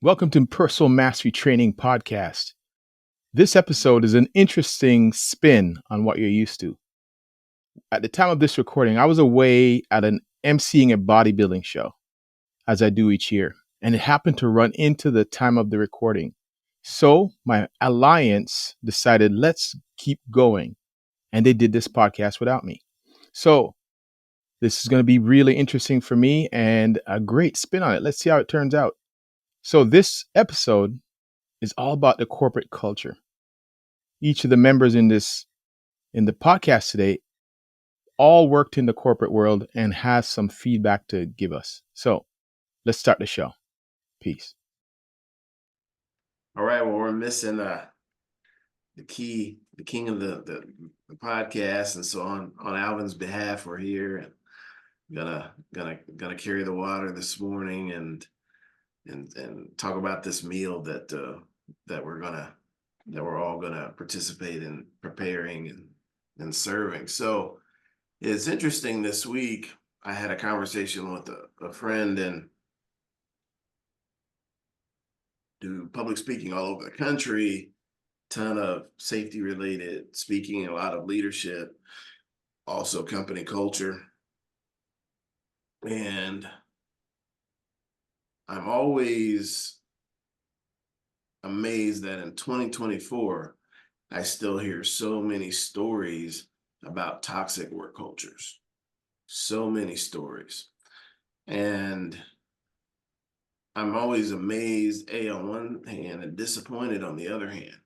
Welcome to Personal Mastery Training Podcast. This episode is an interesting spin on what you're used to. At the time of this recording, I was away at an emceeing a bodybuilding show, as I do each year, and it happened to run into the time of the recording. So my alliance decided, let's keep going, and they did this podcast without me. So this is going to be really interesting for me and a great spin on it. Let's see how it turns out. So this episode is all about the corporate culture. Each of the members in the podcast today all worked in the corporate world and has some feedback to give us. So let's start the show. Peace. All right. Well, we're missing the king of the podcast, and so on Alvin's behalf, we're here and gonna carry the water this morning and talk about this meal that we're all gonna participate in preparing and serving. So it's interesting. This week I had a conversation with a friend and do public speaking all over the country, ton of safety related speaking, a lot of leadership, also company culture. And I'm always amazed that in 2024, I still hear so many stories about toxic work cultures. So many stories. And I'm always amazed, on one hand, and disappointed on the other hand,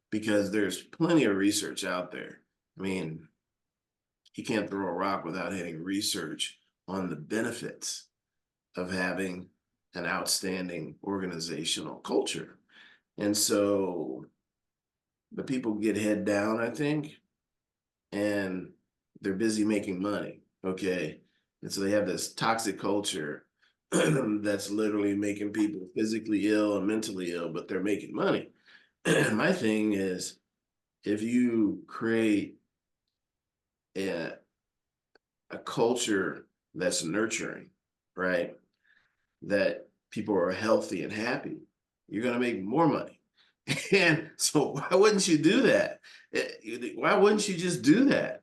because there's plenty of research out there. I mean, you can't throw a rock without hitting research on the benefits of having an outstanding organizational culture. And so the people get head down, I think, and they're busy making money. Okay. And so they have this toxic culture that's literally making people physically ill and mentally ill, but they're making money. My thing is, if you create a, a culture that's nurturing, right? That people are healthy and happy, you're going to make more money. And so why wouldn't you do that? Why wouldn't you just do that?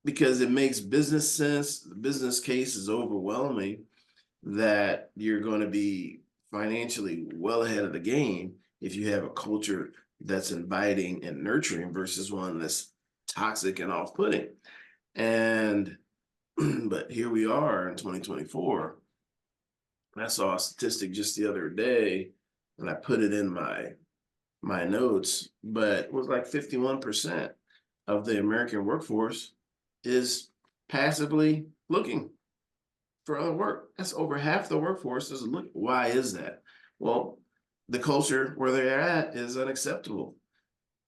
Because it makes business sense. The business case is overwhelming that you're going to be financially well ahead of the game if you have a culture that's inviting and nurturing versus one that's toxic and off-putting. And but here we are in 2024. And I saw a statistic just the other day, and I put it in my notes, but it was like 51% of the American workforce is passively looking for other work. That's over half the workforce is looking. Why is that? Well, the culture where they're at is unacceptable.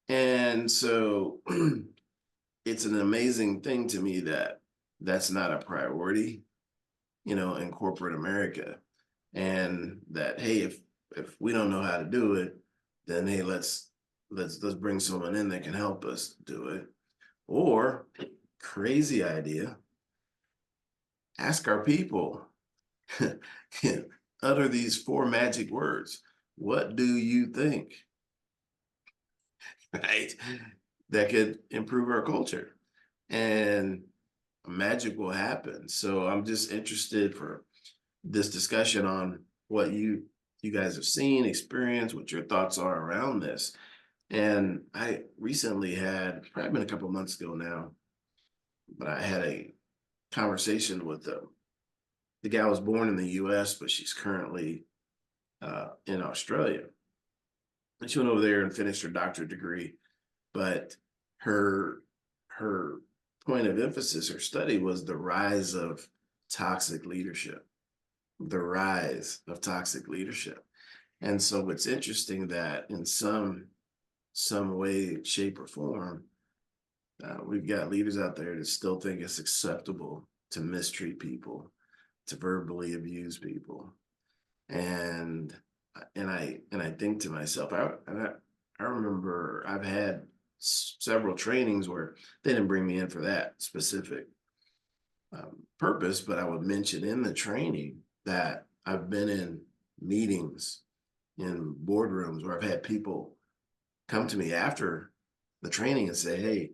And so it's an amazing thing to me that that's not a priority, in corporate America. And that, hey, if we don't know how to do it, then hey, let's bring someone in that can help us do it. Or crazy idea, ask our people, utter these four magic words. What do you think? Right? That could improve our culture. And magic will happen. So I'm just interested for this discussion on what you guys have seen, experienced, what your thoughts are around this. And I recently had, probably been a couple of months ago now, but I had a conversation with the gal was born in the U.S., but she's currently in Australia. And she went over there and finished her doctorate degree. But her her point of emphasis, her study was the rise of toxic leadership, the rise of toxic leadership. And so it's interesting that in some way, shape, or form, we've got leaders out there that still think it's acceptable to mistreat people, to verbally abuse people, and I think to myself, I remember I've had several trainings where they didn't bring me in for that specific purpose, but I would mention in the training that I've been in meetings in boardrooms where I've had people come to me after the training and say, "Hey,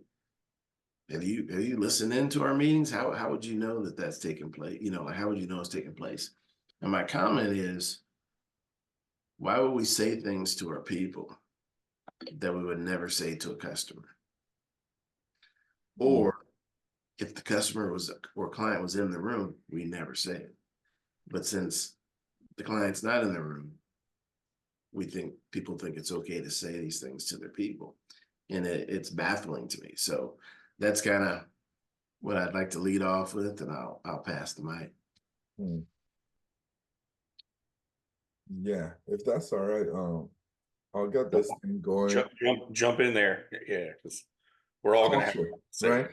have you listened into our meetings? How would you know that that's taking place? Like how would you know it's taking place?" And my comment is, why would we say things to our people that we would never say to a customer? Mm. Or if the customer was or client was in the room, we never say it. But since the client's not in the room, people think it's okay to say these things to their people, and it's baffling to me. So that's kind of what I'd like to lead off with, and I'll pass the mic. Mm. Yeah, if that's all right, I'll get this thing going. Jump in there. Yeah, because we're all gonna have Culture, to say. right?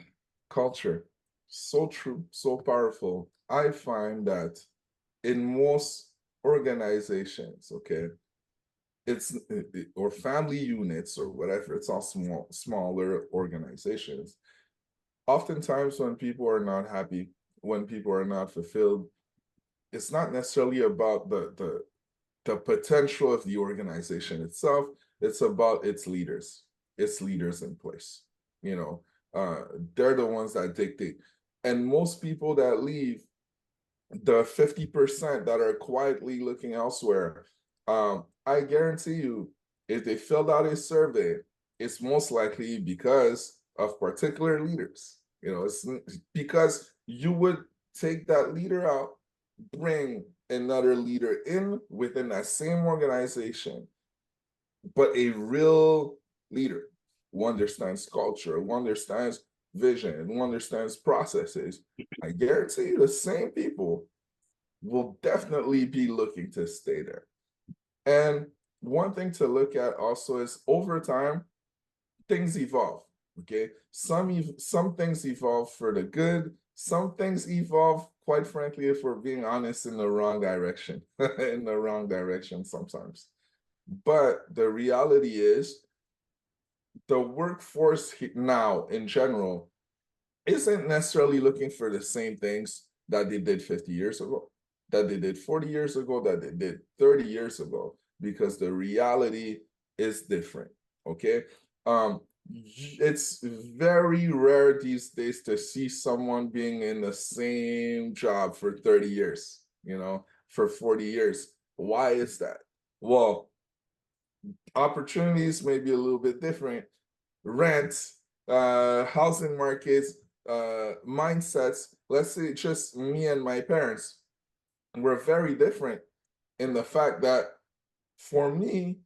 Culture. So true, so powerful. I find that in most organizations, okay, it's or family units or whatever, it's all smaller organizations. Oftentimes when people are not happy, when people are not fulfilled, it's not necessarily about the potential of the organization itself. It's about its leaders in place. You know, they're the ones that dictate. And most people that leave, the 50% that are quietly looking elsewhere, I guarantee you, if they filled out a survey, it's most likely because of particular leaders. It's because you would take that leader out, bring another leader in within that same organization, but a real leader who understands culture, who understands vision, who understands processes. I guarantee you the same people will definitely be looking to stay there. And one thing to look at also is over time, things evolve. Okay. Some things evolve for the good. Some things evolve, quite frankly, if we're being honest, in the wrong direction. In the wrong direction sometimes. But the reality is the workforce now in general isn't necessarily looking for the same things that they did 50 years ago, that they did 40 years ago, that they did 30 years ago, because the reality is different. Okay. It's very rare these days to see someone being in the same job for 30 years, for 40 years. Why is that? Well, opportunities may be a little bit different. Rent, housing markets, mindsets. Let's say just me and my parents, we're very different in the fact that for me,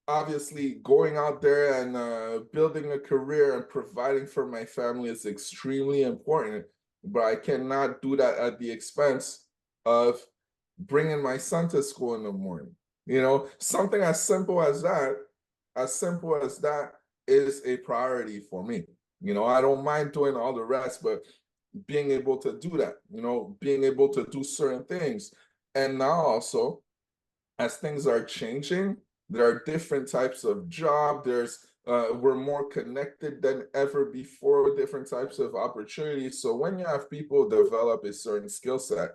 obviously going out there and building a career and providing for my family is extremely important, but I cannot do that at the expense of bringing my son to school in the morning. Something as simple as that is a priority for me. I don't mind doing all the rest, but being able to do that, being able to do certain things. And now also, as things are changing, there are different types of job. We're more connected than ever before, different types of opportunities. So when you have people develop a certain skill set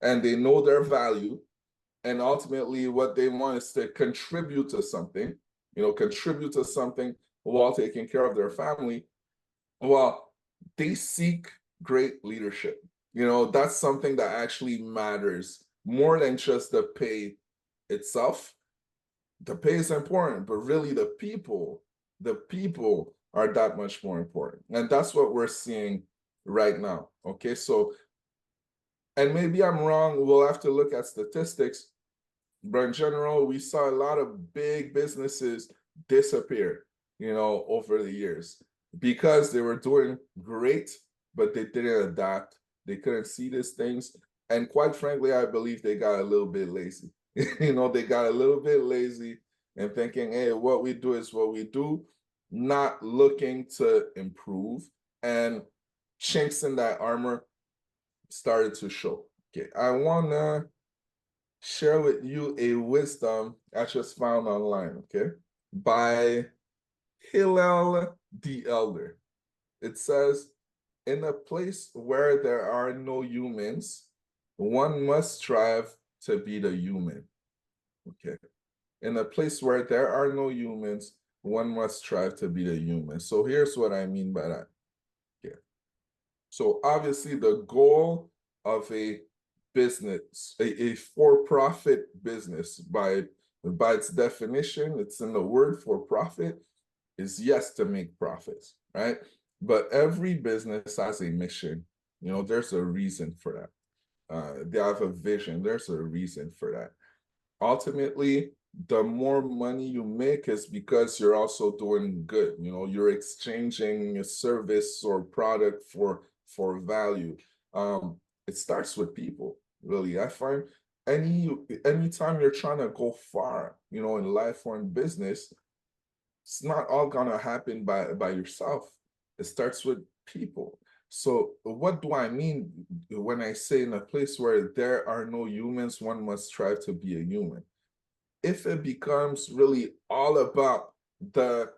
and they know their value, and ultimately what they want is to contribute to something, contribute to something while taking care of their family, well, they seek great leadership. That's something that actually matters more than just the pay itself. The pay is important, but really the people are that much more important. And that's what we're seeing right now. Okay, so, and maybe I'm wrong, we'll have to look at statistics, but in general, we saw a lot of big businesses disappear, over the years because they were doing great, but they didn't adapt. They couldn't see these things. And quite frankly, I believe they got a little bit lazy. They got a little bit lazy and thinking, hey, what we do is what we do, not looking to improve. And chinks in that armor started to show. Okay, I want to share with you a wisdom I just found online, okay, by Hillel the Elder. It says, in a place where there are no humans, one must strive to be the human. Okay. In a place where there are no humans, one must strive to be a human. So here's what I mean by that. Okay. So obviously the goal of a business, a for-profit business by its definition, it's in the word for profit, is yes to make profits, right? But every business has a mission. You know, there's a reason for that. They have a vision. There's a reason for that. Ultimately, the more money you make is because you're also doing good. You know, you're exchanging a service or product for value. It starts with people, really. I find anytime you're trying to go far, you know, in life or in business, it's not all gonna happen by yourself. It starts with people. So what do I mean when I say in a place where there are no humans, one must strive to be a human? If it becomes really all about the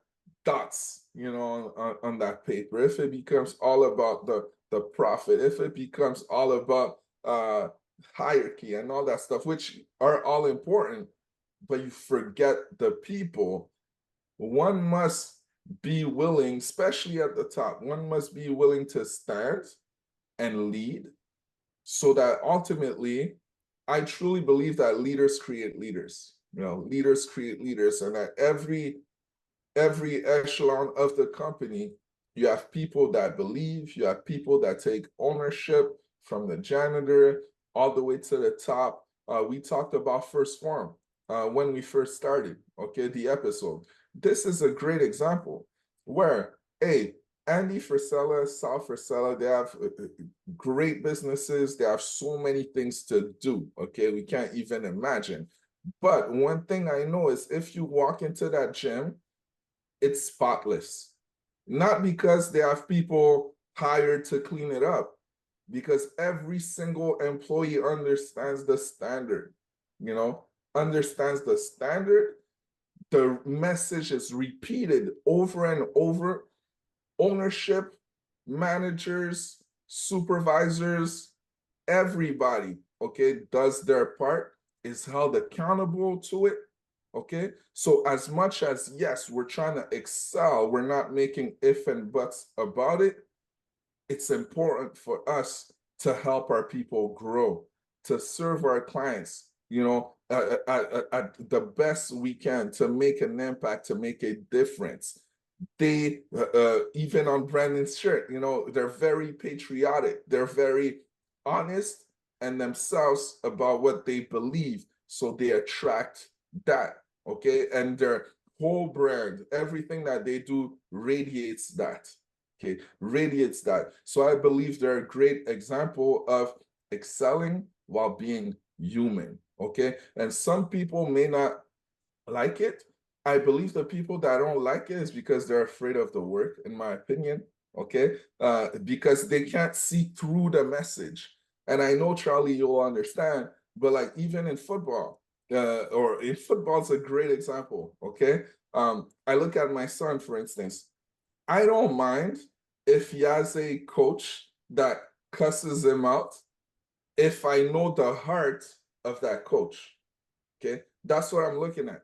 dots, you know, on that paper, if it becomes all about the profit, if it becomes all about hierarchy and all that stuff, which are all important, but you forget the people, one must be willing, especially at the top, one must be willing to stand and lead so that ultimately, I truly believe that leaders create leaders. You know, leaders create leaders, and that every echelon of the company, you have people that believe, you have people that take ownership from the janitor all the way to the top. We talked about First Form when we first started, okay, the episode. This is a great example where, hey, Andy Frisella, Sal Frisella, they have great businesses. They have so many things to do, okay? We can't even imagine. But one thing I know is if you walk into that gym, it's spotless. Not because they have people hired to clean it up, because every single employee understands the standard, you know, understands the standard. The message is repeated over and over. Ownership, managers, supervisors, everybody, okay, does their part, is held accountable to it. Okay, so as much as yes, we're trying to excel, we're not making if and buts about it. It's important for us to help our people grow, to serve our clients, you know, at the best we can, to make an impact, to make a difference. They even on Brandon's shirt, you know, they're very patriotic, they're very honest and themselves about what they believe, so they attract that. Okay, and their whole brand, everything that they do radiates that. Okay, radiates that. So I believe they're a great example of excelling while being human. Okay, and some people may not like it. I believe the people that don't like it is because they're afraid of the work, in my opinion. Okay, because they can't see through the message. And I know, Charlie, you'll understand, but like even in football, or in football is a great example. Okay, I look at my son, for instance. I don't mind if he has a coach that cusses him out if I know the heart of that coach. Okay, that's what I'm looking at.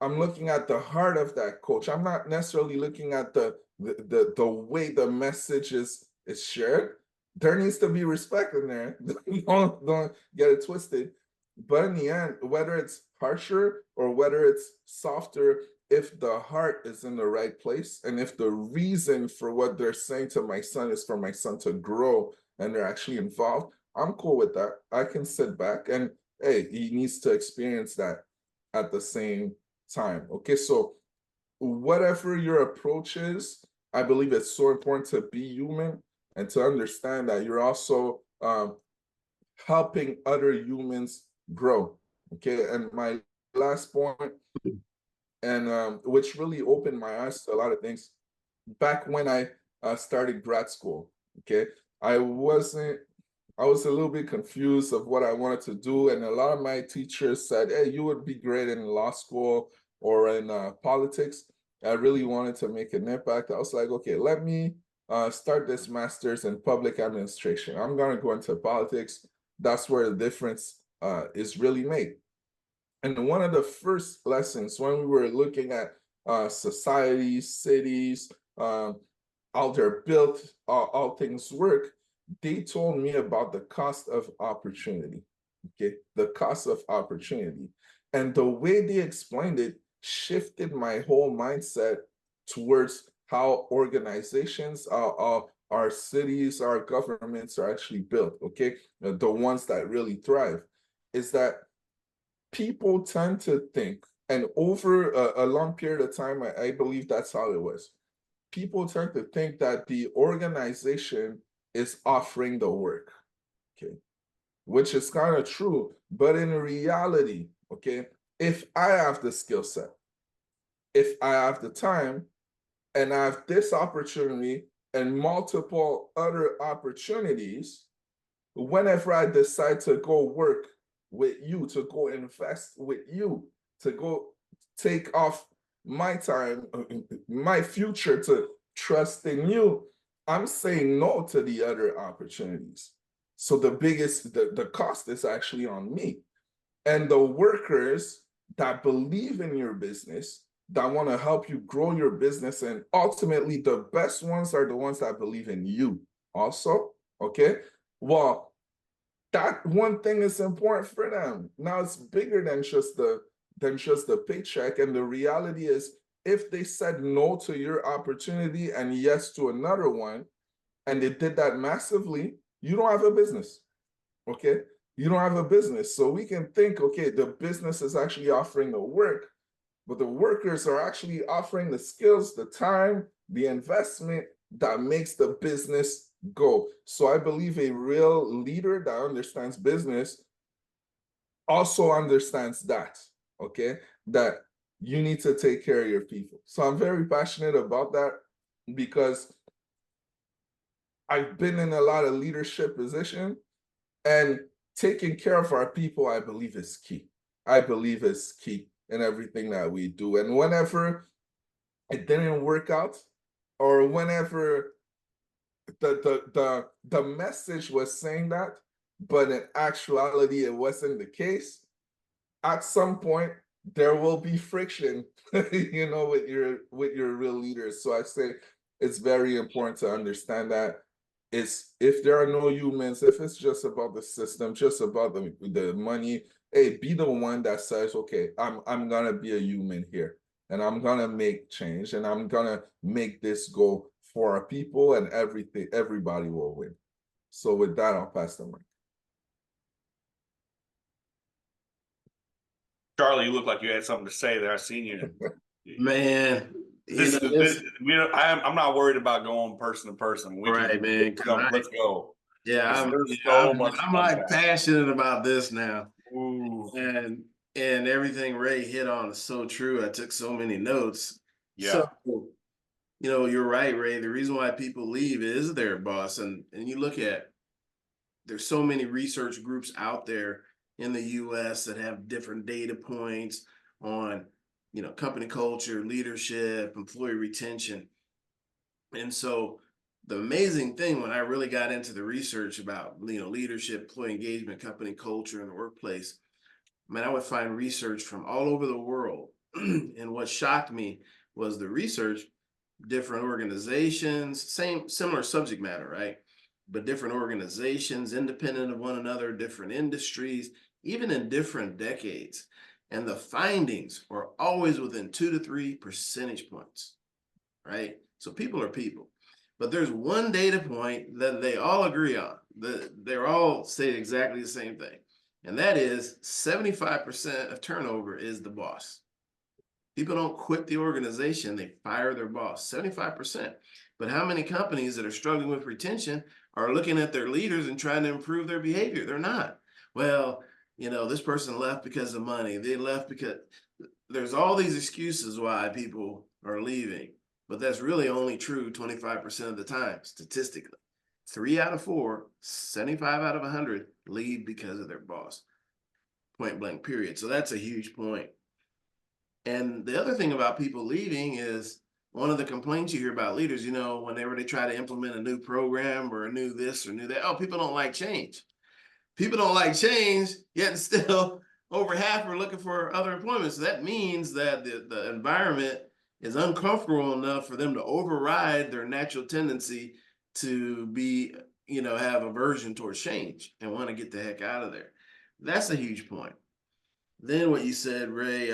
I'm looking at the heart of that coach. I'm not necessarily looking at the way the message is shared. There needs to be respect in there. Don't get it twisted. But in the end, whether it's harsher or whether it's softer, if the heart is in the right place, and if the reason for what they're saying to my son is for my son to grow and they're actually involved, I'm cool with that. I can sit back and hey, he needs to experience that at the same time. Okay, so whatever your approach is, I believe it's so important to be human and to understand that you're also helping other humans grow. Okay, and my last point, and which really opened my eyes to a lot of things, back when I started grad school. Okay, I wasn't I was a little bit confused of what I wanted to do, and a lot of my teachers said, "Hey, you would be great in law school or in politics." I really wanted to make an impact. I was like, "Okay, let me start this master's in public administration. I'm gonna go into politics. That's where the difference is really made." And one of the first lessons when we were looking at societies, cities, how they're built, how things work, they told me about the cost of opportunity. Okay, the cost of opportunity. And the way they explained it shifted my whole mindset towards how organizations, our cities, our governments are actually built. Okay, the ones that really thrive. Is that people tend to think, and over a long period of time, I believe that's how it was. People tend to think that the organization is offering the work, okay, which is kind of true. But in reality, okay, if I have the skill set, if I have the time, and I have this opportunity and multiple other opportunities, whenever I decide to go work with you, to go invest with you, to go take off my time, my future to trust in you, I'm saying no to the other opportunities. So the cost is actually on me. And the workers that believe in your business, that want to help you grow your business, and ultimately the best ones are the ones that believe in you also, okay? Well, that one thing is important for them. Now it's bigger than just the paycheck. And the reality is, if they said no to your opportunity and yes to another one, and they did that massively, you don't have a business. Okay, you don't have a business. So we can think, okay, the business is actually offering the work, but the workers are actually offering the skills, the time, the investment that makes the business go. So I believe a real leader that understands business also understands that, okay, that you need to take care of your people. So I'm very passionate about that because I've been in a lot of leadership position, and taking care of our people, I believe, is key. I believe is key in everything that we do. And whenever it didn't work out, or whenever the message was saying that, but in actuality it wasn't the case, at some point there will be friction, with your real leaders. So I say it's very important to understand that it's, if there are no humans, if it's just about the system, just about the money, hey, be the one that says, okay, I'm gonna be a human here, and I'm gonna make change, and I'm gonna make this go for our people, and everybody will win. So with that, I'll pass the mic. Charlie, you look like you had something to say there. I seen you. Man, I'm not worried about going person to person. We right, can man. let's go. Yeah, There's so much I'm to like unpack. passionate about this now. Ooh, And everything Ray hit on is so true. I took so many notes. yeah. So, you're right, Ray. The reason why people leave is their boss. And you look at, there's so many research groups out there in the US that have different data points on, company culture, leadership, employee retention. And so the amazing thing when I really got into the research about, leadership, employee engagement, company culture in the workplace, I would find research from all over the world. And what shocked me was the research, different organizations, similar subject matter, right? But different organizations, independent of one another, different industries, even in different decades. And the findings are always within 2 to 3 percentage points, right? So people are people. But there's one data point that they all agree on. They're all saying exactly the same thing. And that is 75% of turnover is the boss. People don't quit the organization, they fire their boss, 75%. But how many companies that are struggling with retention are looking at their leaders and trying to improve their behavior? They're not. Well, this person left because of money. They left because there's all these excuses why people are leaving, but that's really only true 25% of the time, statistically. 3 out of 4, 75 out of 100 leave because of their boss. Point blank, period. So that's a huge point. And the other thing about people leaving is one of the complaints you hear about leaders, whenever they try to implement a new program or a new this or new that, oh, people don't like change. People don't like change, yet still over half are looking for other employment. So that means that the environment is uncomfortable enough for them to override their natural tendency to be, have aversion towards change and want to get the heck out of there. That's a huge point. Then what you said, Ray,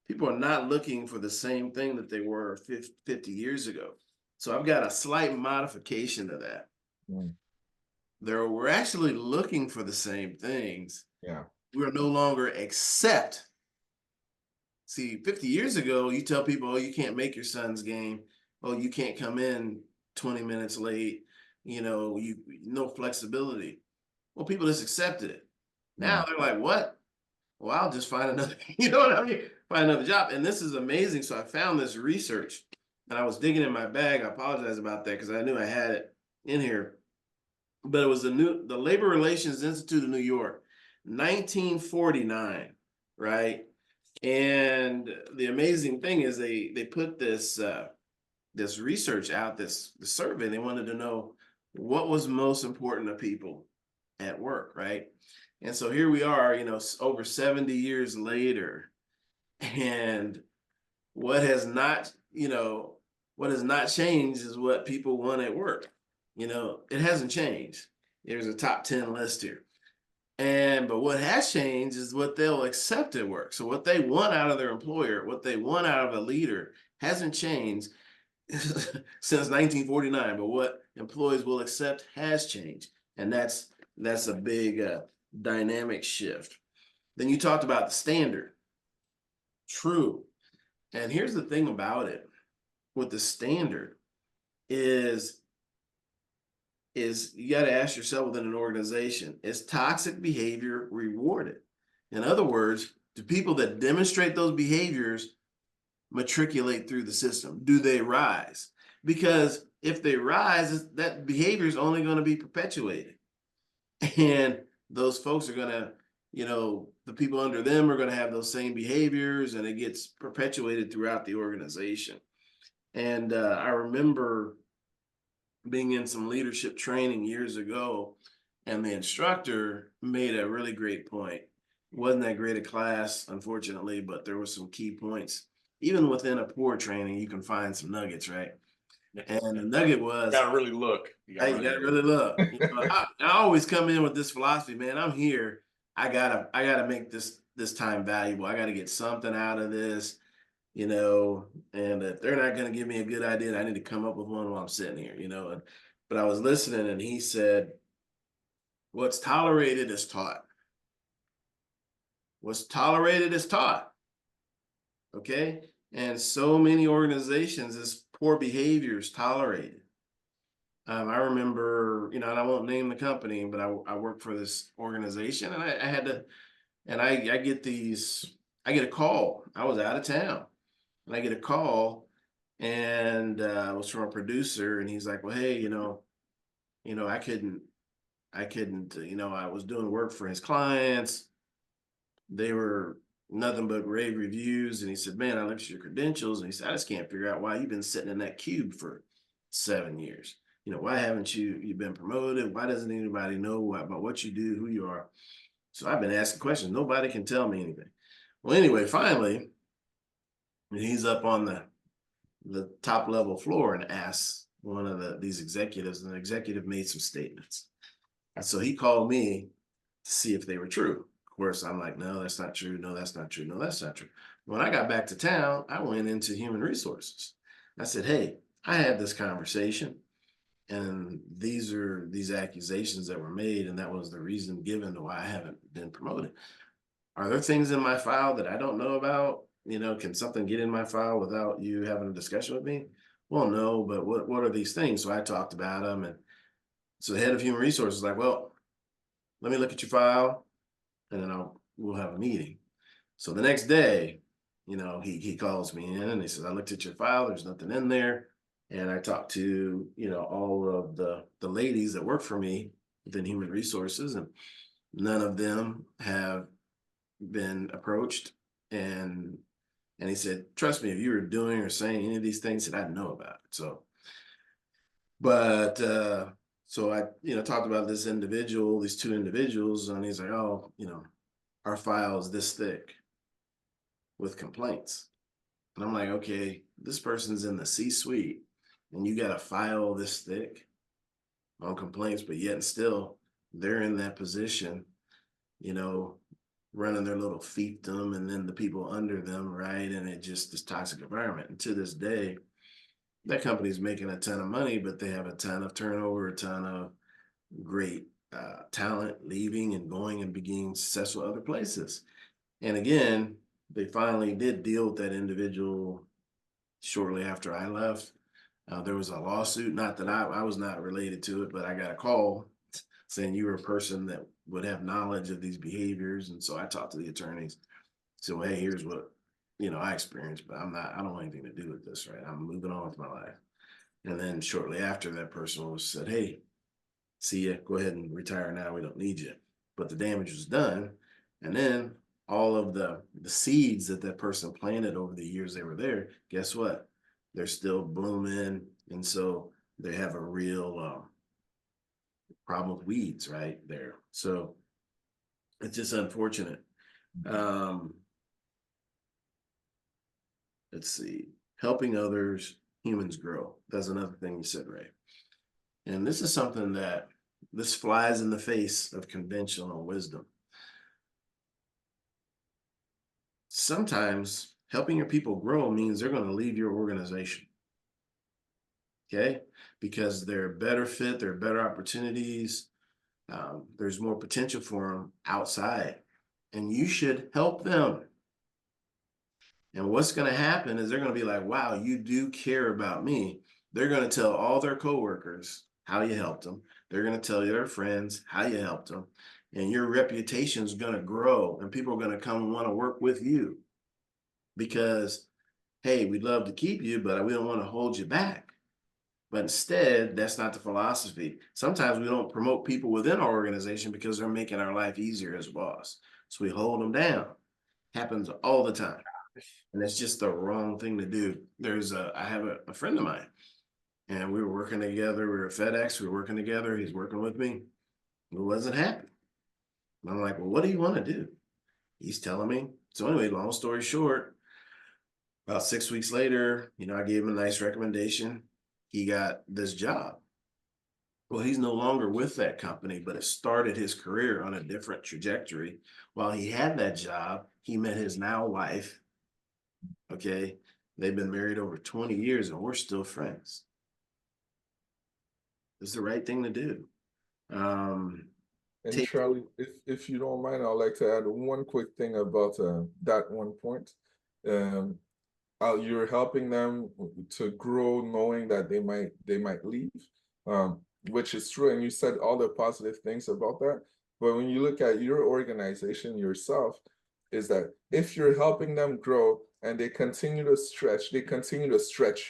people are not looking for the same thing that they were 50 years ago. So I've got a slight modification to that. Mm. We're actually looking for the same things. Yeah. We're no longer accept. See, 50 years ago, you tell people, oh, you can't make your son's game. Oh, you can't come in 20 minutes late. No flexibility. Well, people just accepted it. Now they're like, what? Well, I'll just find another, you know what I mean? Find another job. And this is amazing. So I found this research and I was digging in my bag. I apologize about that because I knew I had it in here. But it was the Labor Relations Institute of New York, 1949, right? And the amazing thing is they put this this research out, this survey. They wanted to know what was most important to people at work, right? And so here we are, over 70 years later, and what has not changed is what people want at work. It hasn't changed. There's a top 10 list here. But what has changed is what they'll accept at work. So what they want out of their employer, what they want out of a leader hasn't changed since 1949, but what employees will accept has changed. And that's a big dynamic shift. Then you talked about the standard. True. And here's the thing about it with the standard is you got to ask yourself within an organization, is toxic behavior rewarded? In other words, do people that demonstrate those behaviors matriculate through the system? Do they rise? Because if they rise, that behavior is only going to be perpetuated. And those folks are going to, the people under them are going to have those same behaviors, and it gets perpetuated throughout the organization. And I remember being in some leadership training years ago, and the instructor made a really great point. It wasn't that great a class, unfortunately, but there were some key points. Even within a poor training, you can find some nuggets, right? And the nugget was, You gotta really look. You gotta really look. I always come in with this philosophy, man. I'm here. I gotta make this time valuable. I gotta get something out of this, and if they're not gonna give me a good idea, I need to come up with one while I'm sitting here, but I was listening and he said, what's tolerated is taught. What's tolerated is taught. Okay. And so many organizations, this poor behavior is tolerated. I remember, and I won't name the company, but I worked for this organization, and I had to, and I get I get a call. I was out of town, and I get a call, and it was from a producer, and he's like, well, hey, I couldn't, I was doing work for his clients. They were nothing but rave reviews. And he said, man, I looked at your credentials. And he said, I just can't figure out why you've been sitting in that cube for 7 years. Why haven't you been promoted? Why doesn't anybody know about what you do, who you are? So I've been asking questions. Nobody can tell me anything. Well, anyway, finally, he's up on the top level floor and asks one of these executives, and the executive made some statements. And so he called me to see if they were true. Of course, I'm like, no, that's not true. No, that's not true. No, that's not true. When I got back to town, I went into human resources. I said, hey, I had this conversation, and these are these accusations that were made, and that was the reason given to why I haven't been promoted. Are there things in my file that I don't know about? Can something get in my file without you having a discussion with me? Well, no, but what are these things? So I talked about them, and so the head of human resources was like, well, let me look at your file, and then we'll have a meeting. So the next day, he calls me in and he says, I looked at your file, there's nothing in there. And I talked to, all of the ladies that work for me within human resources, and none of them have been approached. And he said, trust me, if you were doing or saying any of these things, that I know about it. So, but, so I, talked about this individual, these two individuals, and he's like, oh, our files this thick with complaints. And I'm like, okay, this person's in the C-suite and you got a file this thick on complaints, but yet and still they're in that position, you know, running their little fiefdom and then the people under them, right? And it just this toxic environment. And to this day, that company's making a ton of money, but they have a ton of turnover, a ton of great talent leaving and going and being successful other places. And again, they finally did deal with that individual shortly after I left. There was a lawsuit, not that I was not related to it, but I got a call saying you were a person that would have knowledge of these behaviors. And so I talked to the attorneys. So, hey, here's what, I experienced, but I don't want anything to do with this, right? I'm moving on with my life. And then shortly after, that person was said, hey, see ya, go ahead and retire now. We don't need you. But the damage was done. And then all of the seeds that person planted over the years they were there, guess what? They're still blooming. And so they have a real problem with weeds right there. So it's just unfortunate. Let's see. Helping others, humans grow. That's another thing you said, Ray. And this is something that this flies in the face of conventional wisdom. Sometimes helping your people grow means they're going to leave your organization. Okay? Because they're a better fit, there are better opportunities, there's more potential for them outside, and you should help them. And what's going to happen is they're going to be like, wow, you do care about me. They're going to tell all their coworkers how you helped them. They're going to tell their friends how you helped them. And your reputation is going to grow and people are going to come and want to work with you because, hey, we'd love to keep you, but we don't want to hold you back. But instead, that's not the philosophy. Sometimes we don't promote people within our organization because they're making our life easier as a boss. So we hold them down. Happens all the time. And it's just the wrong thing to do. I have a friend of mine and we were working together. We were at FedEx, we were working together. He's working with me. He wasn't happy. And I'm like, well, what do you want to do? He's telling me. So anyway, long story short, about 6 weeks later, I gave him a nice recommendation. He got this job. Well, he's no longer with that company, but it started his career on a different trajectory. While he had that job, he met his now wife. Okay. They've been married over 20 years and we're still friends. It's the right thing to do. And Charlie, if you don't mind, I'd like to add one quick thing about that one point. You're helping them to grow, knowing that they might leave, which is true. And you said all the positive things about that. But when you look at your organization yourself, is that if you're helping them grow and they continue to stretch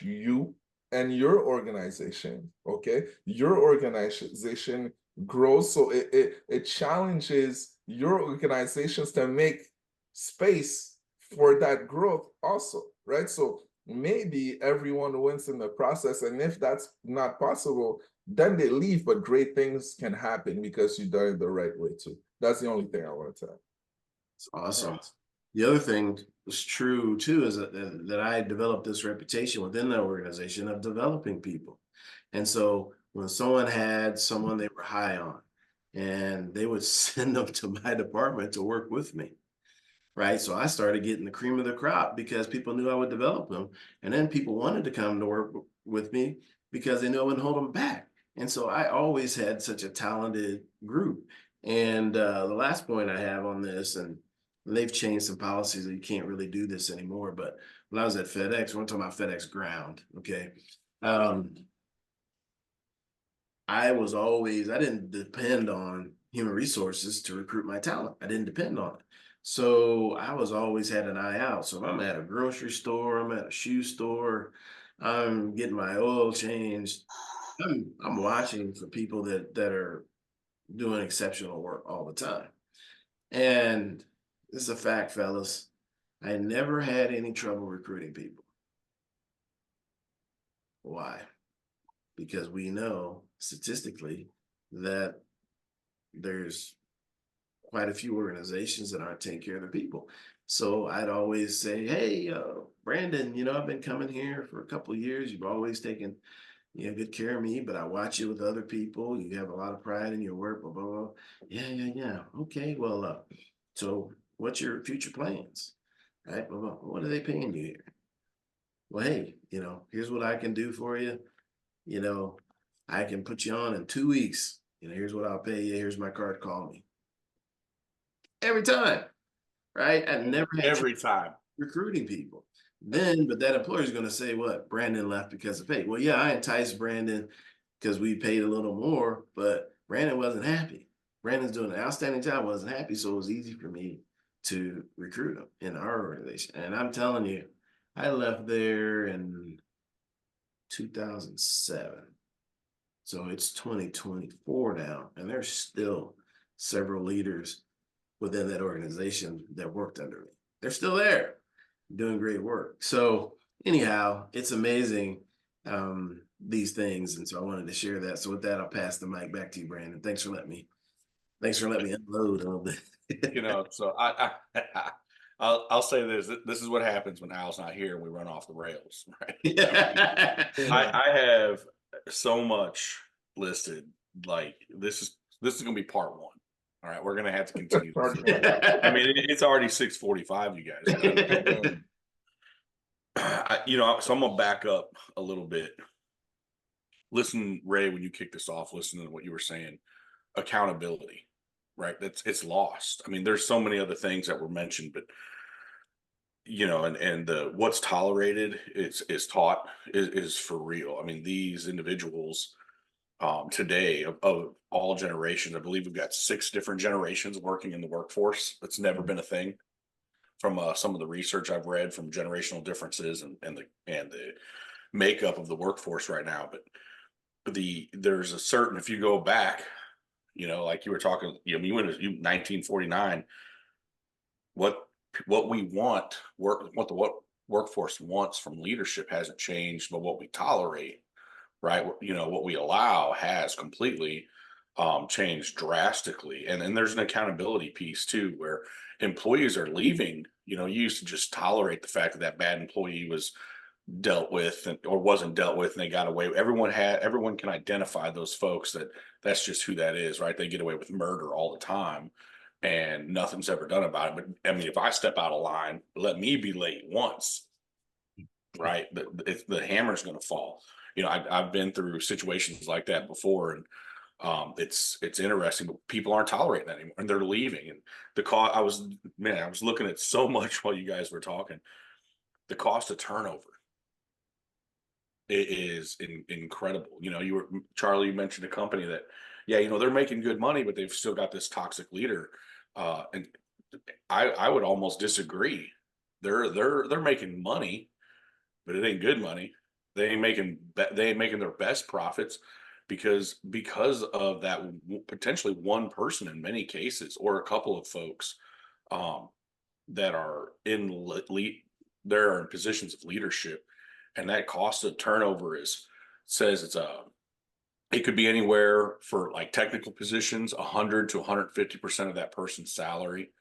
you and your organization, okay? Your organization grows, so it challenges your organizations to make space for that growth also, right? So maybe everyone wins in the process, and if that's not possible, then they leave, but great things can happen because you done it the right way too. That's the only thing I want to tell. It's awesome. The other thing that's true too is that I developed this reputation within the organization of developing people. And so when someone had someone they were high on, and they would send them to my department to work with me. Right. So I started getting the cream of the crop because people knew I would develop them. And then people wanted to come to work with me because they knew I wouldn't hold them back. And so I always had such a talented group. And the last point I have on this, and they've changed some policies that you can't really do this anymore. But when I was at FedEx, we're talking about FedEx Ground. Okay. I didn't depend on human resources to recruit my talent. I didn't depend on it. So I was always had an eye out. So if I'm at a grocery store, I'm at a shoe store, I'm getting my oil changed, I'm watching for people that are doing exceptional work all the time. And this is a fact, fellas. I never had any trouble recruiting people. Why? Because we know statistically that there's quite a few organizations that aren't taking care of their people. So I'd always say, hey, Brandon, I've been coming here for a couple of years. You've always taken good care of me, but I watch you with other people. You have a lot of pride in your work, blah, blah, blah. Yeah, yeah, yeah. Okay, well, so what's your future plans? Right? Blah, blah. What are they paying you here? Well, hey, here's what I can do for you. You know, I can put you on in 2 weeks. Here's what I'll pay you. Here's my card. Call me. Every time, right? I never had Every time. recruiting people. But that employer is going to say, what? Brandon left because of pay. Well, yeah, I enticed Brandon because we paid a little more, but Brandon wasn't happy. Brandon's doing an outstanding job, wasn't happy, so it was easy for me to recruit him in our organization. And I'm telling you, I left there in 2007. So it's 2024 now, and there's still several leaders within that organization that worked under me. They're still there doing great work. So anyhow, it's amazing, these things. And so I wanted to share that. So with that, I'll pass the mic back to you, Brandon. Thanks for letting me unload a little bit. So I'll say this. This is what happens when Al's not here and we run off the rails, right? I have so much listed. Like this is gonna be part one. All right, we're gonna have to continue this. I mean, it's already 6:45, you guys. So I'm gonna back up a little bit. Listen, Ray, when you kicked this off, listen to what you were saying. Accountability, right? It's lost. I mean, there's so many other things that were mentioned, but and the what's tolerated is taught is for real. I mean, these individuals today of all generations, I believe we've got 6 different generations working in the workforce. That's never been a thing from some of the research I've read from generational differences and the makeup of the workforce right now. But there's a certain, if you go back, like you were talking, you went to 1949, what we want what the workforce wants from leadership hasn't changed, but what we tolerate, right? What we allow has completely changed drastically. And then there's an accountability piece too, where employees are leaving. You used to just tolerate the fact that that bad employee was dealt with or wasn't dealt with and they got away. Everyone can identify those folks that's just who that is, right? They get away with murder all the time and nothing's ever done about it. But I mean, if I step out of line, let me be late once, right? The hammer's going to fall. I've been through situations like that before, and it's interesting, but people aren't tolerating that anymore, and they're leaving. And the cost, I was looking at so much while you guys were talking. The cost of turnover, it is incredible. Charlie, you mentioned a company that, they're making good money, but they've still got this toxic leader. And I would almost disagree. They're making money, but it ain't good money. They ain't making their best profits because of that potentially one person in many cases, or a couple of folks that are they're in positions of leadership, and that cost of turnover it could be anywhere for like technical positions, 100 to 150% of that person's salary.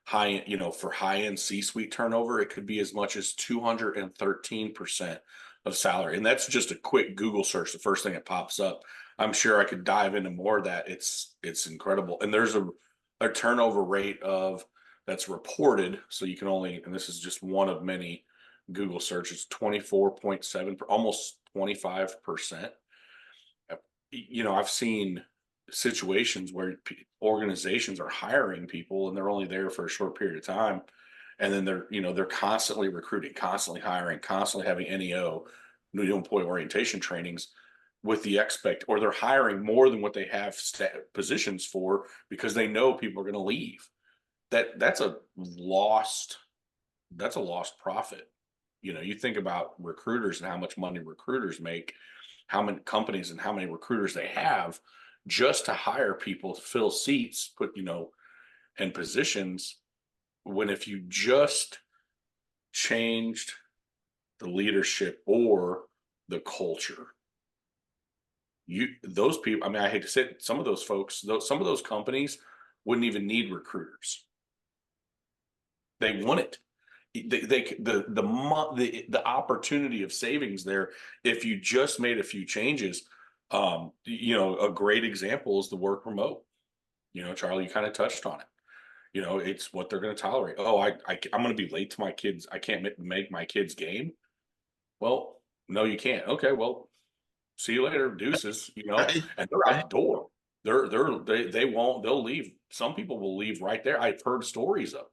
For high-end C-suite turnover, it could be as much as 213% of salary. And that's just a quick Google search, the first thing that pops up. I'm sure I could dive into more of that. It's incredible. And there's a turnover rate that's reported. So you can and this is just one of many Google searches, 24.7, almost 25%. I've seen situations where organizations are hiring people and they're only there for a short period of time, and then they're constantly recruiting, constantly hiring, constantly having NEO, new employee orientation trainings, with the or they're hiring more than what they have positions for because they know people are going to leave. That's a lost profit. You think about recruiters and how much money recruiters make, how many companies and how many recruiters they have just to hire people to fill seats, in positions, when if you just changed the leadership or the culture, those people, I mean, I hate to say it, some of those folks, some of those companies wouldn't even need recruiters. They want it. The opportunity of savings there, if you just made a few changes. A great example is the work remote. Charlie, you kind of touched on it. It's what they're going to tolerate. Oh, I'm going to be late to my kids. I can't make my kids' game. Well, no, you can't. Okay, well, see you later, deuces. Right. And they're out Right. the door. They won't. They'll leave. Some people will leave right there. I've heard stories of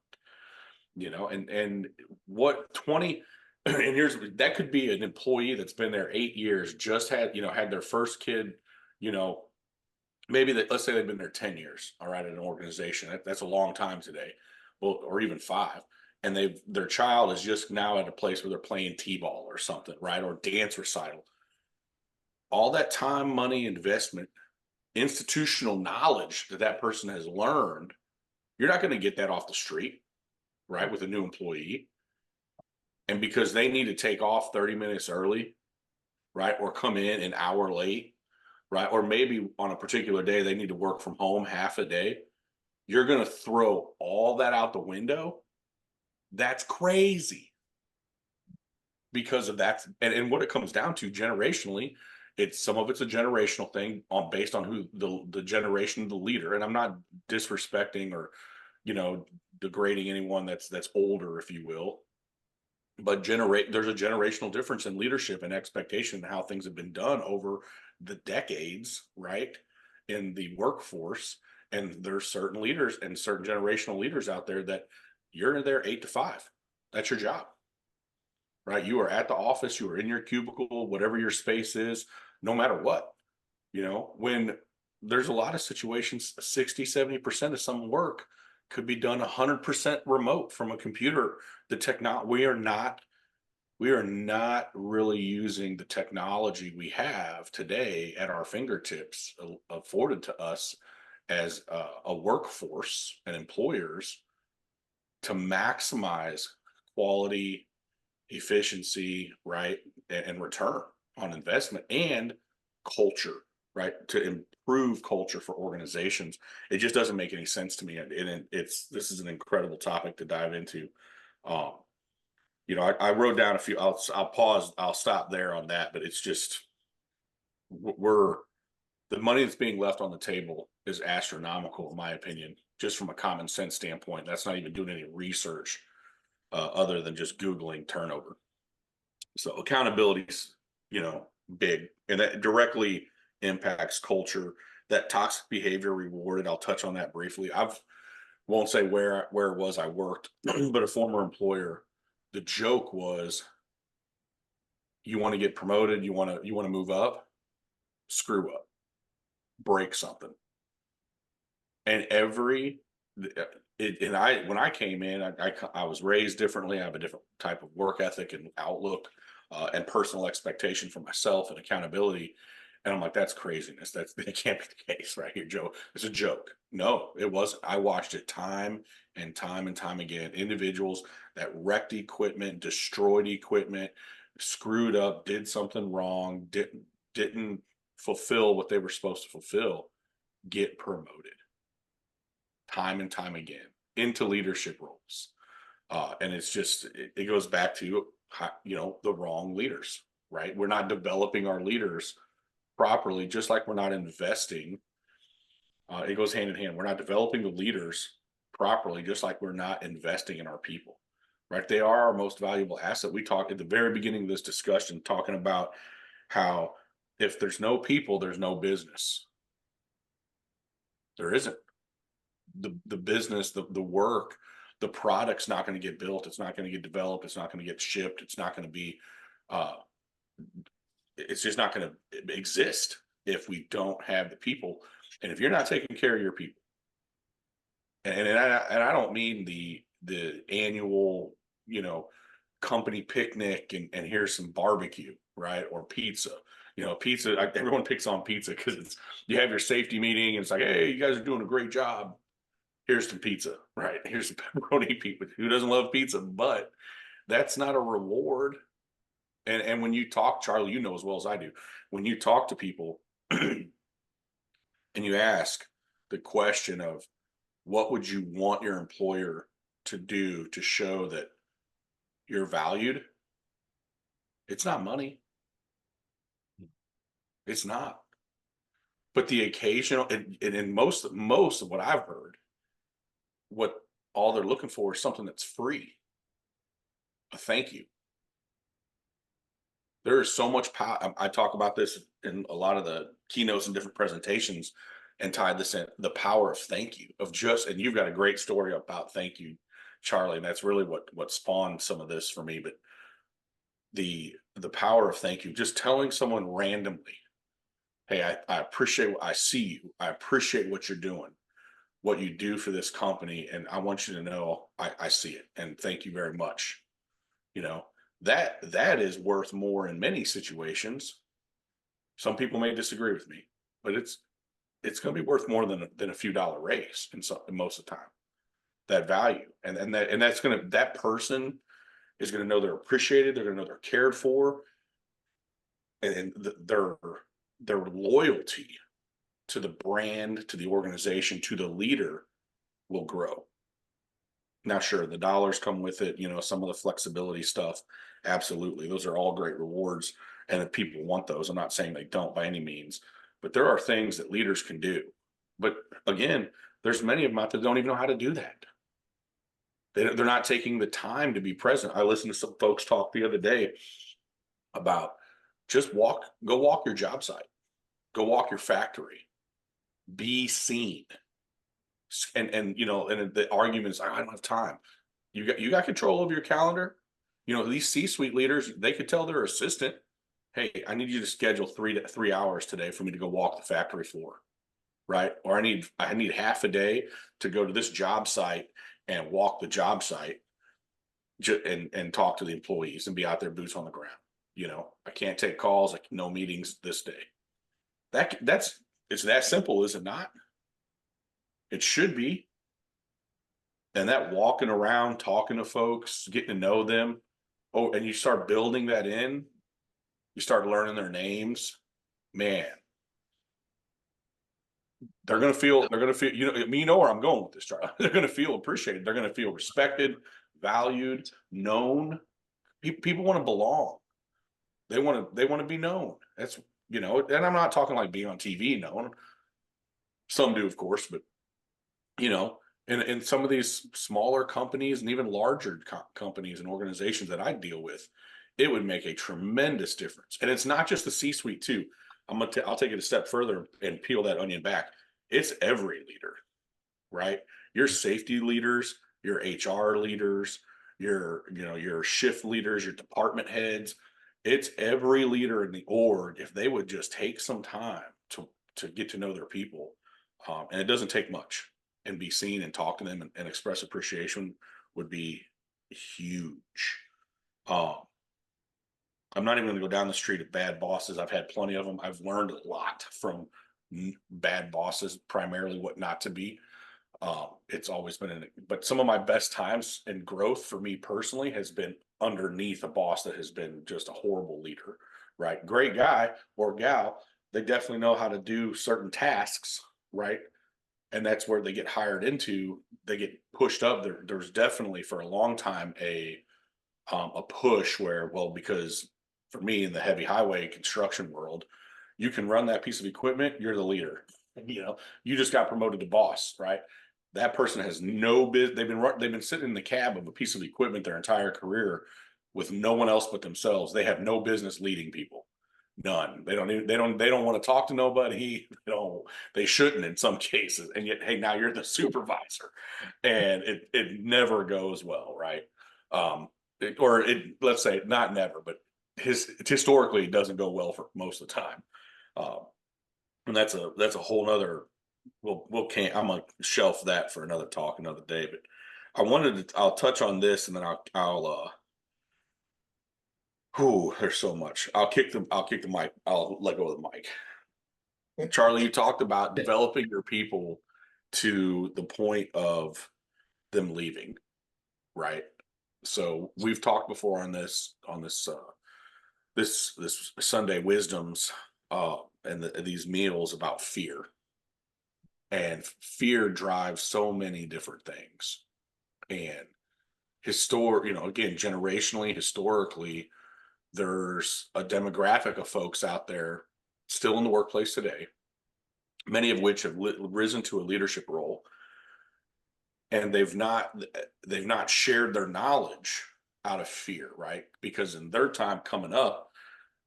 and what 20 and that could be an employee that's been there 8 years, just had their first kid, you know maybe let's say they've been there 10 years, all right, at an organization. That's a long time today. Well, or even 5. And their child is just now at a place where they're playing t-ball or something, right, or dance recital. All that time, money, investment, institutional knowledge that person has learned, you're not going to get that off the street, right, with a new employee. And because they need to take off 30 minutes early, right, or come in an hour late, right, or maybe on a particular day they need to work from home half a day, you're going to throw all that out the window. That's crazy, because of that. And what it comes down to generationally, some of it's a generational thing based on who the generation of the leader. And I'm not disrespecting or degrading anyone that's older, if you will. But there's a generational difference in leadership and expectation and how things have been done over the decades, right, in the workforce. And there's certain leaders and certain generational leaders out there that you're there 8 to 5. That's your job, right? You are at the office, you are in your cubicle, whatever your space is, no matter what. When there's a lot of situations, 60-70% of some work could be done 100% remote from a computer. We are not really using the technology we have today at our fingertips, afforded to us as a workforce and employers, to maximize quality, efficiency, right, and return on investment, and culture, right, to improve culture for organizations. It just doesn't make any sense to me. And this is an incredible topic to dive into. um, I wrote down a few. I'll pause. I'll stop there on that. But it's just, we're the money that's being left on the table is astronomical, in my opinion, just from a common sense standpoint. That's not even doing any research, other than just Googling turnover. So accountability's, big, and that directly impacts culture. That toxic behavior rewarded. I'll touch on that briefly. Won't say where it was I worked, but a former employer. The joke was, you want to get promoted, you want to move up, screw up, break something. And when I came in, I was raised differently. I have a different type of work ethic and outlook, and personal expectation for myself and accountability. And I'm like, that's craziness. It can't be the case, right here, Joe. It's a joke. No, it wasn't. I watched it time and time and time again. Individuals that wrecked equipment, destroyed equipment, screwed up, did something wrong, didn't fulfill what they were supposed to fulfill, get promoted time and time again into leadership roles. And it's just, it goes back to, the wrong leaders, right? We're not developing our leaders properly, just like we're not investing. It goes hand in hand. We're not developing the leaders properly, just like we're not investing in our people, right? They are our most valuable asset. We talked at the very beginning of this discussion, talking about how if there's no people, there's no business. There isn't. The business, the work, the product's not going to get built. It's not going to get developed. It's not going to get shipped. It's not going to be, it's just not going to exist if we don't have the people. And if you're not taking care of your people, and I don't mean the annual, company picnic and here's some barbecue, right, or pizza. Pizza. Everyone picks on pizza because you have your safety meeting and it's like, hey, you guys are doing a great job. Here's some pizza, right? Here's some pepperoni pizza. Who doesn't love pizza? But that's not a reward. And when you talk, Charlie, you know as well as I do, when you talk to people and you ask the question of, what would you want your employer to do to show that you're valued? It's not money. It's not. But the occasional, and in most of what I've heard, what all they're looking for is something that's free. A thank you. There is so much power. I talk about this in a lot of the keynotes and different presentations, and tied this in the power of thank you, of just, and you've got a great story about thank you, Charlie, and that's really what spawned some of this for me. But the power of thank you, just telling someone randomly, hey, I appreciate what I see you. I appreciate what you're doing, what you do for this company. And I want you to know I see it. And thank you very much. You know, that is worth more in many situations. Some people may disagree with me, but it's going to be worth more than a few dollar raise in most of the time. That value. And that's going to, that person is going to know they're appreciated. They're going to know they're cared for. And their loyalty to the brand, to the organization, to the leader will grow. Now, sure, the dollars come with it, some of the flexibility stuff. Absolutely. Those are all great rewards. And if people want those, I'm not saying they don't by any means, but there are things that leaders can do. But again, there's many of them out there that don't even know how to do that. They're not taking the time to be present. I listened to some folks talk the other day about just go walk your job site, go walk your factory, be seen. And the arguments, I don't have time. You got control over your calendar. These C-suite leaders, they could tell their assistant, hey, I need you to schedule 3 hours today for me to go walk the factory floor, right? Or I need half a day to go to this job site and walk the job site and talk to the employees and be out there boots on the ground. I can't take calls, no meetings this day. It's that simple, is it not? It should be. And that walking around, talking to folks, getting to know them. Oh, and you start building that in, you start learning their names, man. They're gonna feel, you know where I'm going with this, Charlie. They're gonna feel appreciated, they're gonna feel respected, valued, known. People want to belong. They want to be known. That's, and I'm not talking like being on TV known. Some do, of course, but in some of these smaller companies and even larger companies and organizations that I deal with, it would make a tremendous difference. And it's not just the C-suite too. I'll take it a step further and peel that onion back. It's every leader, right? Your safety leaders, your HR leaders, your shift leaders, your department heads. It's every leader in the org. If they would just take some time to get to know their people, and it doesn't take much, and be seen and talk to them and express appreciation would be huge. I'm not even going to go down the street of bad bosses. I've had plenty of them. I've learned a lot from bad bosses, primarily what not to be. It's always been but some of my best times and growth for me personally has been underneath a boss that has been just a horrible leader, right? Great guy or gal. They definitely know how to do certain tasks, right? And that's where they get hired into. They get pushed up. There's definitely for a long time a push where, well, because for me in the heavy highway construction world, you can run that piece of equipment, you're the leader. You just got promoted to boss, right? That person has no business. They've been sitting in the cab of a piece of equipment their entire career with no one else but themselves. They have no business leading people. None. They don't want to talk to nobody. They shouldn't in some cases. And yet, hey, now you're the supervisor, and it never goes well, right? Let's say not never, but historically it doesn't go well for most of the time. And that's a whole nother, I'm gonna shelf that for another talk another day, but I'll touch on this and then there's so much. I'll kick the mic. I'll let go of the mic. Charlie, you talked about developing your people to the point of them leaving, right? So we've talked before on this Sunday wisdoms and these meals about fear. And fear drives so many different things. And again, generationally, historically, there's a demographic of folks out there still in the workplace today, many of which have risen to a leadership role, and they've not shared their knowledge out of fear, right? Because in their time coming up,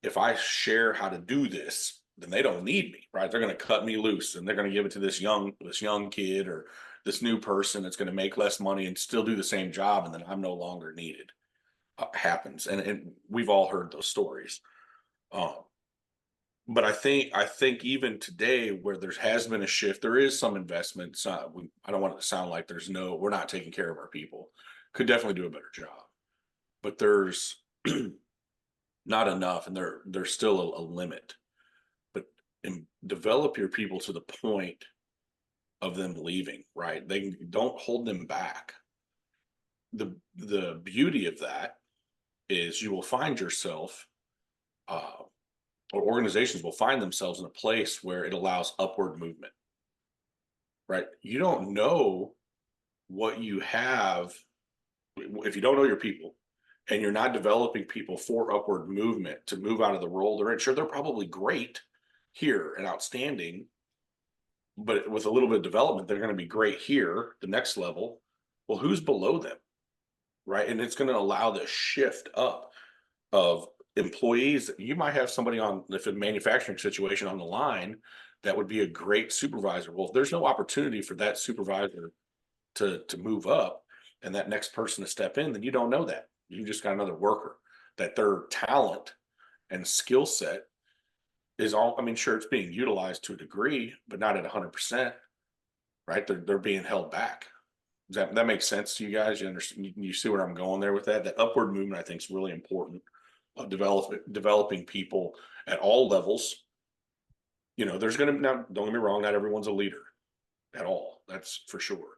if I share how to do this, then they don't need me, right? They're going to cut me loose and they're going to give it to this young kid or this new person that's going to make less money and still do the same job, and then I'm no longer needed. Happens, and we've all heard those stories. Um, but I think even today, where there has been a shift, there is some investment. I don't want it to sound like we're not taking care of our people. Could definitely do a better job, but there's not enough, and there's still a limit. But develop your people to the point of them leaving, right? They don't hold them back. The beauty of that is you will find yourself, uh, or organizations will find themselves in a place where it allows upward movement, right? You don't know what you have if you don't know your people, and you're not developing people for upward movement to move out of the role they're in. Sure, they're probably great here and outstanding, but with a little bit of development, they're going to be great here, the next level. Well, who's below them, right? And it's going to allow this shift up of employees. You might have somebody on, if a manufacturing situation, on the line that would be a great supervisor. Well, if there's no opportunity for that supervisor to move up and that next person to step in, then you don't know that. You just got another worker. That their talent and skill set is all, I mean, sure, it's being utilized to a degree, but not at 100%, right? They're being held back. Does that makes sense to you guys? You understand? You see where I'm going there with that? That upward movement, I think, is really important of developing people at all levels. There's going to, now, don't get me wrong, not everyone's a leader at all. That's for sure.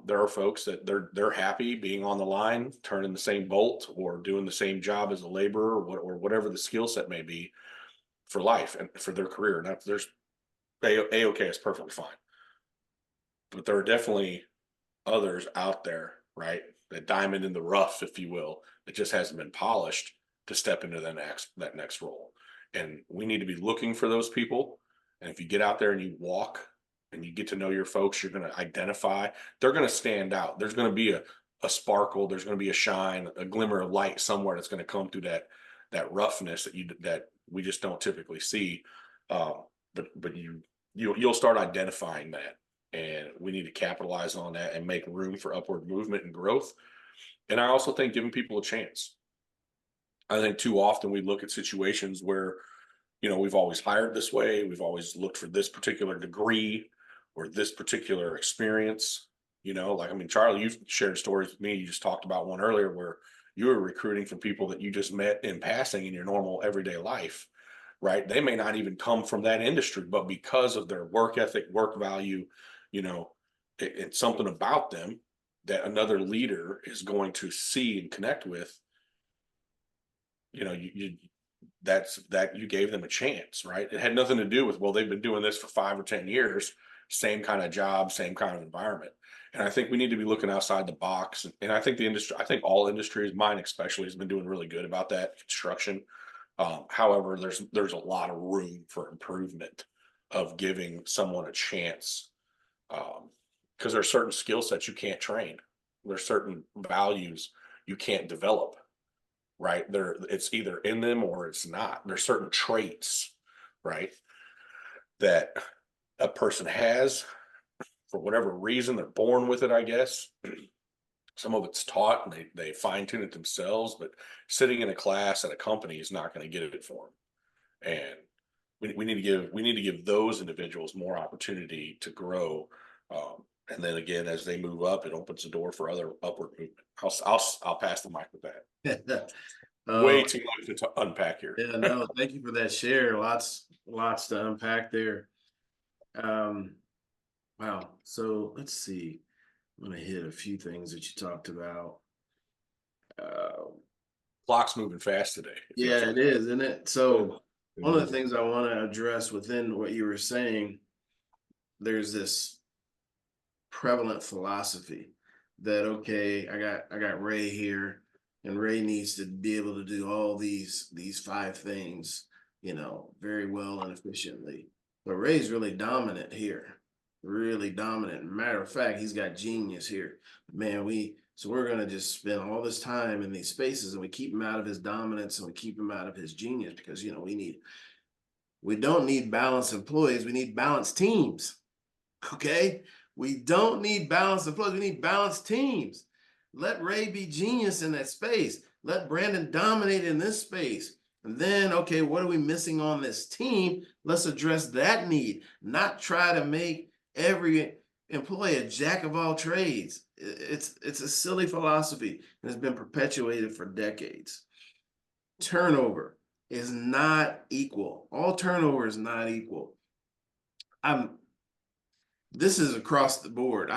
There are folks that they're happy being on the line, turning the same bolt or doing the same job as a laborer, or whatever the skill set may be for life and for their career. And there's okay, it's perfectly fine. But there are definitely others out there, right? That diamond in the rough, if you will, that just hasn't been polished to step into that next role. And we need to be looking for those people. And if you get out there and you walk and you get to know your folks, you're going to identify, they're going to stand out. There's going to be a sparkle, there's going to be a shine, a glimmer of light somewhere that's going to come through that roughness that we just don't typically see. But you'll start identifying that, and we need to capitalize on that and make room for upward movement and growth. And I also think giving people a chance. I think too often we look at situations where, we've always hired this way, we've always looked for this particular degree or this particular experience. Like, I mean, Charlie, you've shared stories with me. You just talked about one earlier where you were recruiting for people that you just met in passing in your normal everyday life, right? They may not even come from that industry, but because of their work ethic, work value, it's something about them that another leader is going to see and connect with. You gave them a chance, right? It had nothing to do with, well, they've been doing this for 5 or 10 years, same kind of job, same kind of environment. And I think we need to be looking outside the box. And I think I think all industries, mine especially, has been doing really good about that. Construction. However, there's a lot of room for improvement of giving someone a chance, because there are certain skill sets you can't train. There's certain values you can't develop, right? It's either in them or it's not. There's certain traits, right, that a person has for whatever reason. They're born with it, I guess. Some of it's taught and they fine tune it themselves, but sitting in a class at a company is not going to get it for them. And we need to give those individuals more opportunity to grow. And then again, as they move up, it opens the door for other upward movement. I'll pass the mic with that. Way too much to unpack here. Yeah, no, thank you for that share. Lots to unpack there. Wow. So let's see. I'm gonna hit a few things that you talked about. Clock's moving fast today. Yeah, it is, isn't it? So one of the things I want to address within what you were saying, there's this prevalent philosophy that, okay, I got Ray here, and Ray needs to be able to do all these 5 things, very well and efficiently. But Ray's really dominant here, really dominant. Matter of fact, he's got genius here. Man, we're gonna just spend all this time in these spaces, and we keep him out of his dominance, and we keep him out of his genius, because we don't need balanced employees, we need balanced teams. Okay? We don't need balanced employees, we need balanced teams. Let Ray be genius in that space. Let Brandon dominate in this space. And then, okay, what are we missing on this team? Let's address that need, not try to make every employee a jack of all trades. It's a silly philosophy, and it's been perpetuated for decades. Turnover is not equal. All turnover is not equal. This is across the board.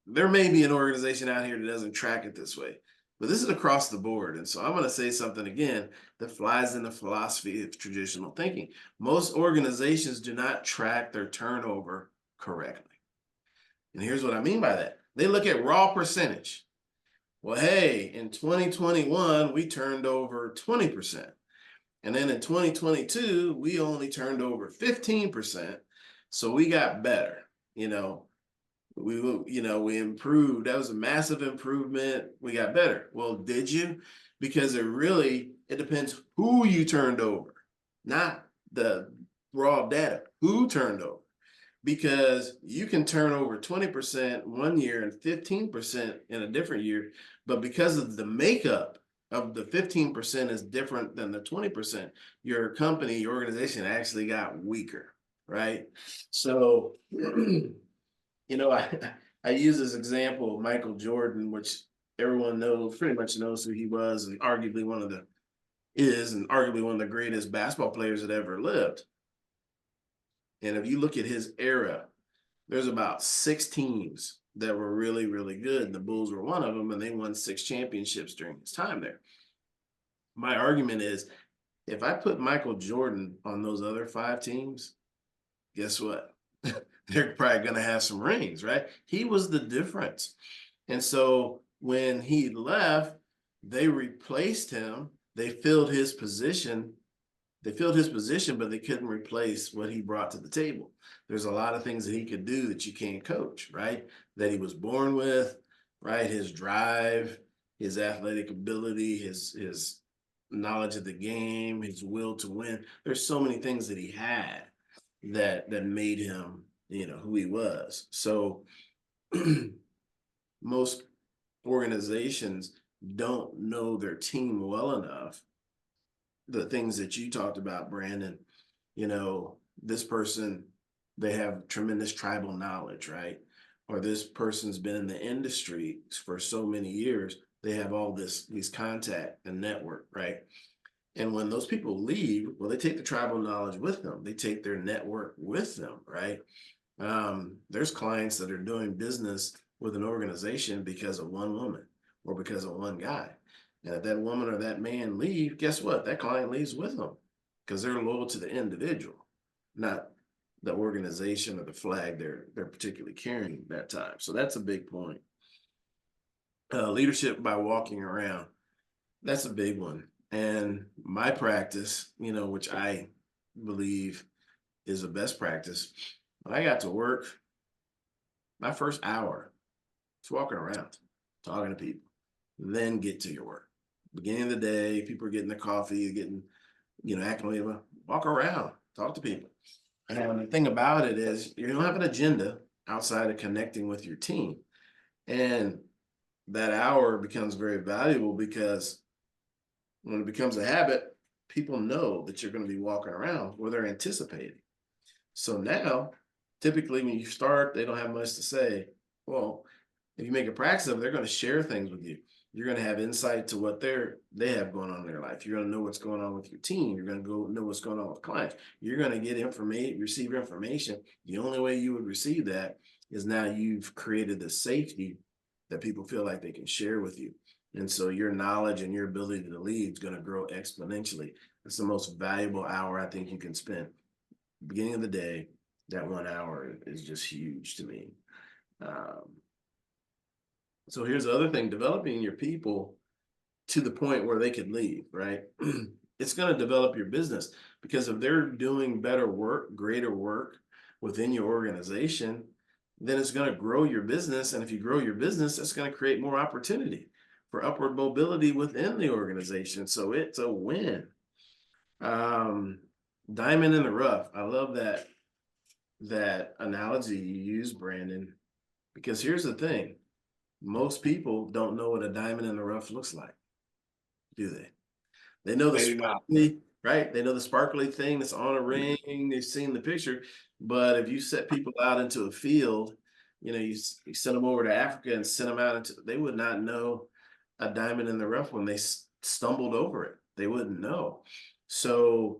There may be an organization out here that doesn't track it this way, but this is across the board. And so I'm going to say something again that flies in the philosophy of traditional thinking. Most organizations do not track their turnover correctly. And here's what I mean by that. They look at raw percentage. Well, hey, in 2021, we turned over 20%. And then in 2022, we only turned over 15%. So we got better. We improved. That was a massive improvement. We got better. Well, did you? Because it depends who you turned over, not the raw data. Who turned over? Because you can turn over 20% one year and 15% in a different year, but because of the makeup of the 15% is different than the 20%, your company, your organization actually got weaker, right? So, I use this example of Michael Jordan, which everyone pretty much knows who he was, and arguably one of the greatest basketball players that ever lived. And if you look at his era, there's about 6 teams that were really, really good. And the Bulls were one of them, and they won 6 championships during his time there. My argument is, if I put Michael Jordan on those other 5 teams, guess what? They're probably going to have some rings, right? He was the difference. And so when he left, they replaced him. They filled his position, but they couldn't replace what he brought to the table. There's a lot of things that he could do that you can't coach, right? That he was born with, right? His drive, his athletic ability, his knowledge of the game, his will to win. There's so many things that he had that made him, who he was. So most organizations don't know their team well enough. The things that you talked about, Brandon, this person, they have tremendous tribal knowledge, right? Or this person's been in the industry for so many years, they have all these contact and network, right? And when those people leave, well, they take the tribal knowledge with them. They take their network with them, right? There's clients that are doing business with an organization because of one woman or because of one guy. And if that woman or that man leave, guess what? That client leaves with them because they're loyal to the individual, not the organization or the flag they're particularly carrying at that time. So that's a big point. Leadership by walking around. That's a big one. And my practice, which I believe is the best practice, when I got to work, my first hour, it's walking around, talking to people, then get to your work. Beginning of the day, people are getting their coffee, getting, acting like, walk around, talk to people. And the thing about it is you don't have an agenda outside of connecting with your team. And that hour becomes very valuable because when it becomes a habit, people know that you're going to be walking around or they're anticipating. So now, typically when you start, they don't have much to say. Well, if you make a practice of it, they're going to share things with you. You're going to have insight to what they have going on in their life. You're going to know what's going on with your team. You're going to know what's going on with clients. You're going to get receive information. The only way you would receive that is now you've created the safety that people feel like they can share with you. And so your knowledge and your ability to lead is going to grow exponentially. It's the most valuable hour I think you can spend. Beginning of the day, That 1 hour is just huge to me. So here's the other thing, developing your people to the point where they can leave, right? It's going to develop your business, because if they're doing better work, greater work within your organization, then it's going to grow your business. And if you grow your business, it's going to create more opportunity for upward mobility within the organization. So it's a win. Diamond in the rough. I love that analogy you use, Brandon, because here's the thing. Most people don't know what a diamond in the rough looks like, do they? They know the Maybe not. sparkly, right? They know the sparkly thing that's on a ring. They've seen the picture. But if you set people out into a field, you send them over to Africa and send them out into, they would not know a diamond in the rough when they stumbled over it. They wouldn't know. So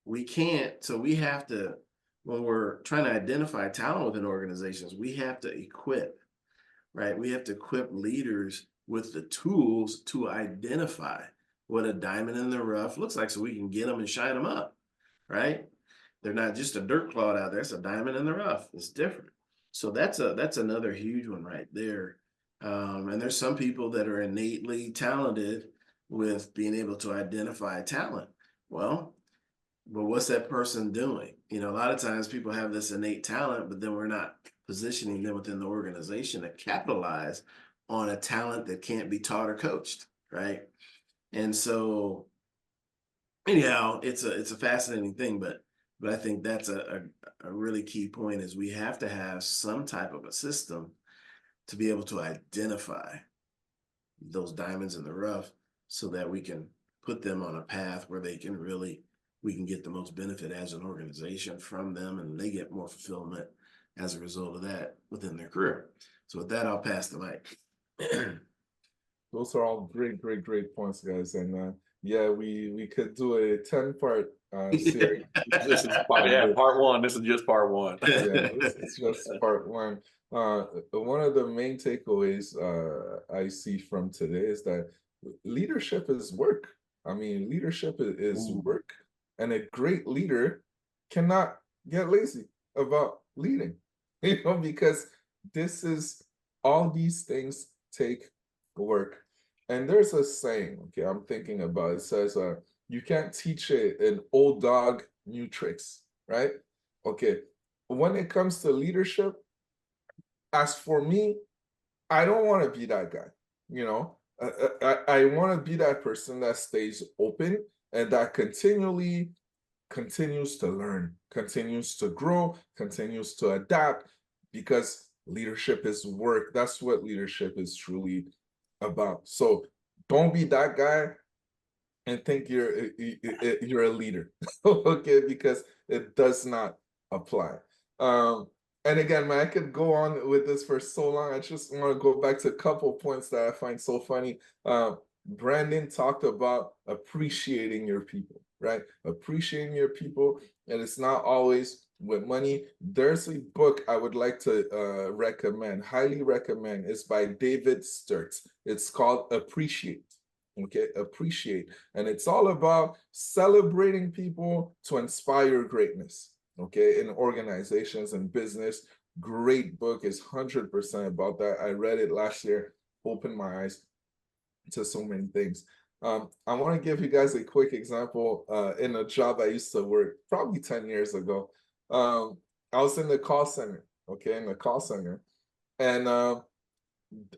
we have to, when we're trying to identify talent within organizations, we have to equip, right? We have to equip leaders with the tools to identify what a diamond in the rough looks like, so we can get them and shine them up, right? They're not just a dirt clod out there. It's a diamond in the rough. It's different. So that's another huge one right there. And there's some people that are innately talented with being able to identify talent. Well, but what's that person doing? A lot of times people have this innate talent, but then we're not positioning them within the organization to capitalize on a talent that can't be taught or coached, right? And so, anyhow, it's a fascinating thing, but I think that's a really key point, is we have to have some type of a system to be able to identify those diamonds in the rough, so that we can put them on a path where we can get the most benefit as an organization from them, and they get more fulfillment as a result of that within their career. So with that, I'll pass the mic. Those are all great points, guys. And yeah, we could do a 10-part series. This is part one. This is just part one. Yeah, this is just part one. One of the main takeaways I see from today is that leadership is work. I mean, leadership is work, and a great leader cannot get lazy about leading, because all these things take work. And there's a saying, okay, I'm thinking about, it says, you can't teach an old dog new tricks, right? Okay, when it comes to leadership, as for me, I don't want to be that guy, I want to be that person that stays open and that continues to learn, continues to grow, continues to adapt, because leadership is work. That's what leadership is truly about. So don't be that guy and think you're a leader, okay? Because it does not apply. And again, man, I could go on with this for so long. I just want to go back to a couple points that I find so funny. Brandon talked about appreciating your people, right? Appreciating your people, and it's not always with money. There's a book I would like to recommend, highly recommend. It's by David Sturts. It's called Appreciate. Okay, Appreciate. And it's all about celebrating people to inspire greatness, okay, in organizations and business. Great book, is 100% about that. I read it last year, opened my eyes to so many things. I want to give you guys a quick example in a job I used to work probably 10 years ago. I was in the call center, okay, and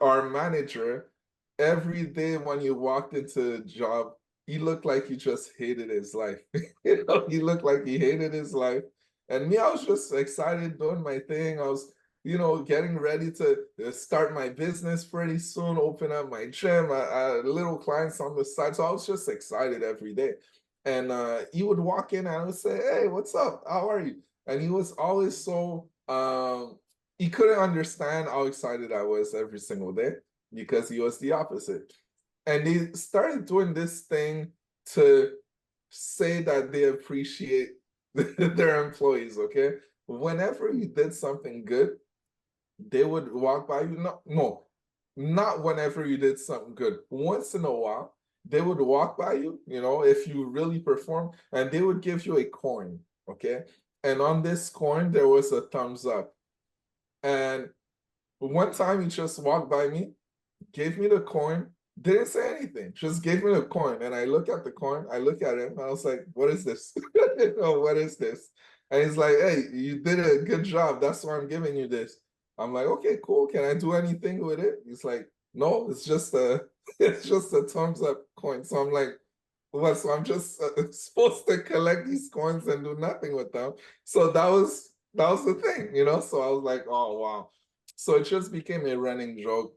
our manager, every day when you walked into the job, he looked like he just hated his life. He looked like he hated his life. And me, I was just excited doing my thing. I was, getting ready to start my business pretty soon, open up my gym, little clients on the side. So I was just excited every day. And he would walk in and I would say, "Hey, what's up? How are you?" And he was always so, he couldn't understand how excited I was every single day, because he was the opposite. And they started doing this thing to say that they appreciate their employees, okay? Whenever you did something good, they would walk by you. No, not whenever you did something good. Once in a while, they would walk by you, if you really perform, and they would give you a coin, okay? And on this coin, there was a thumbs up. And one time he just walked by me, gave me the coin, didn't say anything, just gave me the coin. And I look at the coin, I look at him, and I was like, what is this? What is this? And he's like, hey, you did a good job. That's why I'm giving you this. I'm like, okay, cool. Can I do anything with it? He's like, no, it's just a it's just a thumbs up coin. So I'm like, well, so I'm just supposed to collect these coins and do nothing with them. So that was the thing, So I was like, oh wow. So it just became a running joke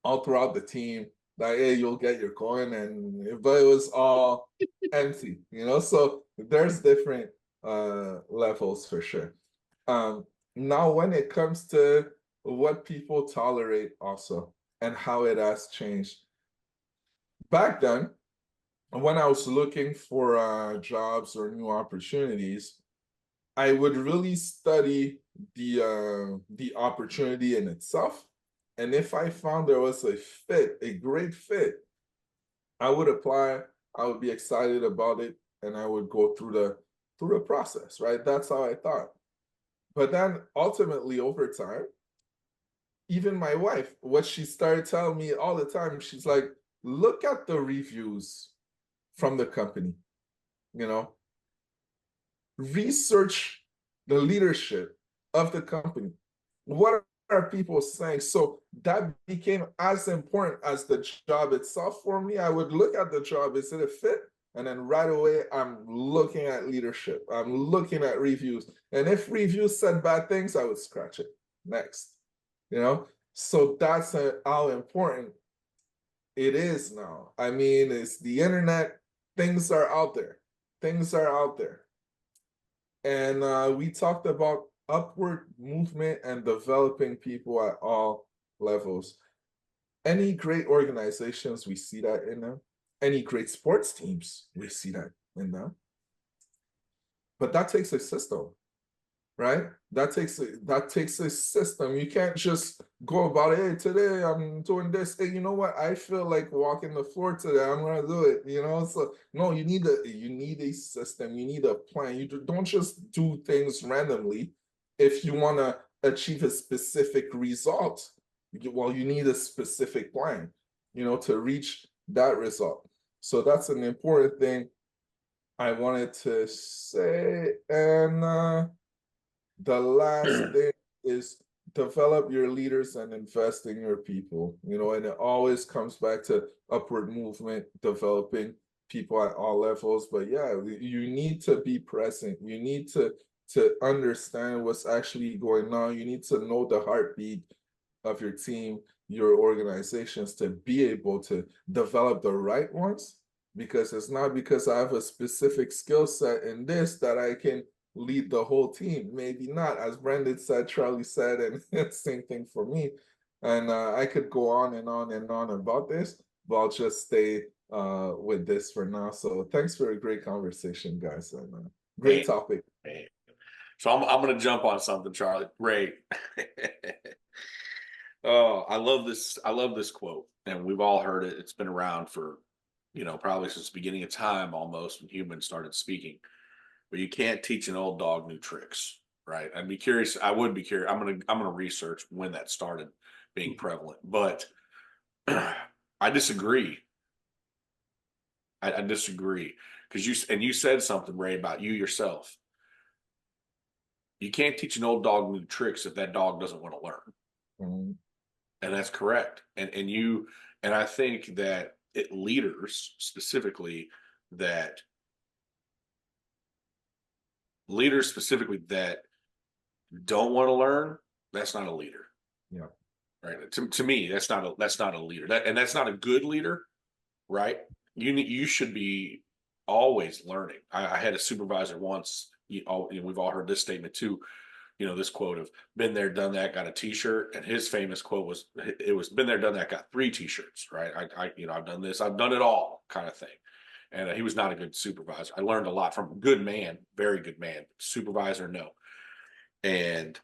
all throughout the team that hey, you'll get your coin, but it was all empty, So there's different levels for sure. Now when it comes to what people tolerate also and how it has changed. Back then, when I was looking for jobs or new opportunities, I would really study the opportunity in itself. And if I found there was a fit, a great fit, I would apply, I would be excited about it, and I would go through the process, right? That's how I thought. But then ultimately over time, even my wife, what she started telling me all the time, she's like, look at the reviews from the company, you know, research the leadership of the company. What are people saying? So that became as important as the job itself for me. I would look at the job, is it a fit? And then right away, I'm looking at leadership. I'm looking at reviews. And if reviews said bad things, I would scratch it. Next, So that's how important it is now. I mean, it's the internet. Things are out there. Things are out there. And we talked about upward movement and developing people at all levels. Any great organizations, we see that in them. Any great sports teams, we see that in them. But that takes a system, right? That takes a system. You can't just go about it. Hey, today I'm doing this. Hey, you know what? I feel like walking the floor today. I'm gonna do it. So no, you need a system. You need a plan. You don't just do things randomly. If you want to achieve a specific result, you need a specific plan. To reach that result. So that's an important thing I wanted to say. And the last thing is develop your leaders and invest in your people, and it always comes back to upward movement, developing people at all levels. But yeah, you need to be present. You need to understand what's actually going on. You need to know the heartbeat of your team, your organizations, to be able to develop the right ones, because it's not because I have a specific skill set in this that I can lead the whole team. Maybe not, as Brendan said, Charlie said, and same thing for me. And I could go on and on and on about this, but I'll just stay with this for now. So thanks for a great conversation, guys, and great topic. So I'm going to jump on something, Charlie. Ray. Oh, I love this. I love this quote, and we've all heard it. It's been around for, probably since the beginning of time, almost, when humans started speaking. But you can't teach an old dog new tricks, right? I'd be curious. I would be curious. I'm gonna research when that started being prevalent. But I disagree. I disagree, because you said something, Ray, about you yourself. You can't teach an old dog new tricks if that dog doesn't want to learn. Mm-hmm. And that's correct. And I think that leaders specifically that don't want to learn, that's not a leader. Yeah. Right. To me, that's not a leader. That's not a good leader, right? You should be always learning. I had a supervisor once. We've all heard this statement too. This quote of "been there, done that, got a T-shirt," and his famous quote was, "It was been there, done that, got 3 T-shirts." Right? I've done this, I've done it all, kind of thing. And he was not a good supervisor. I learned a lot from a good man, very good man. Supervisor, no. And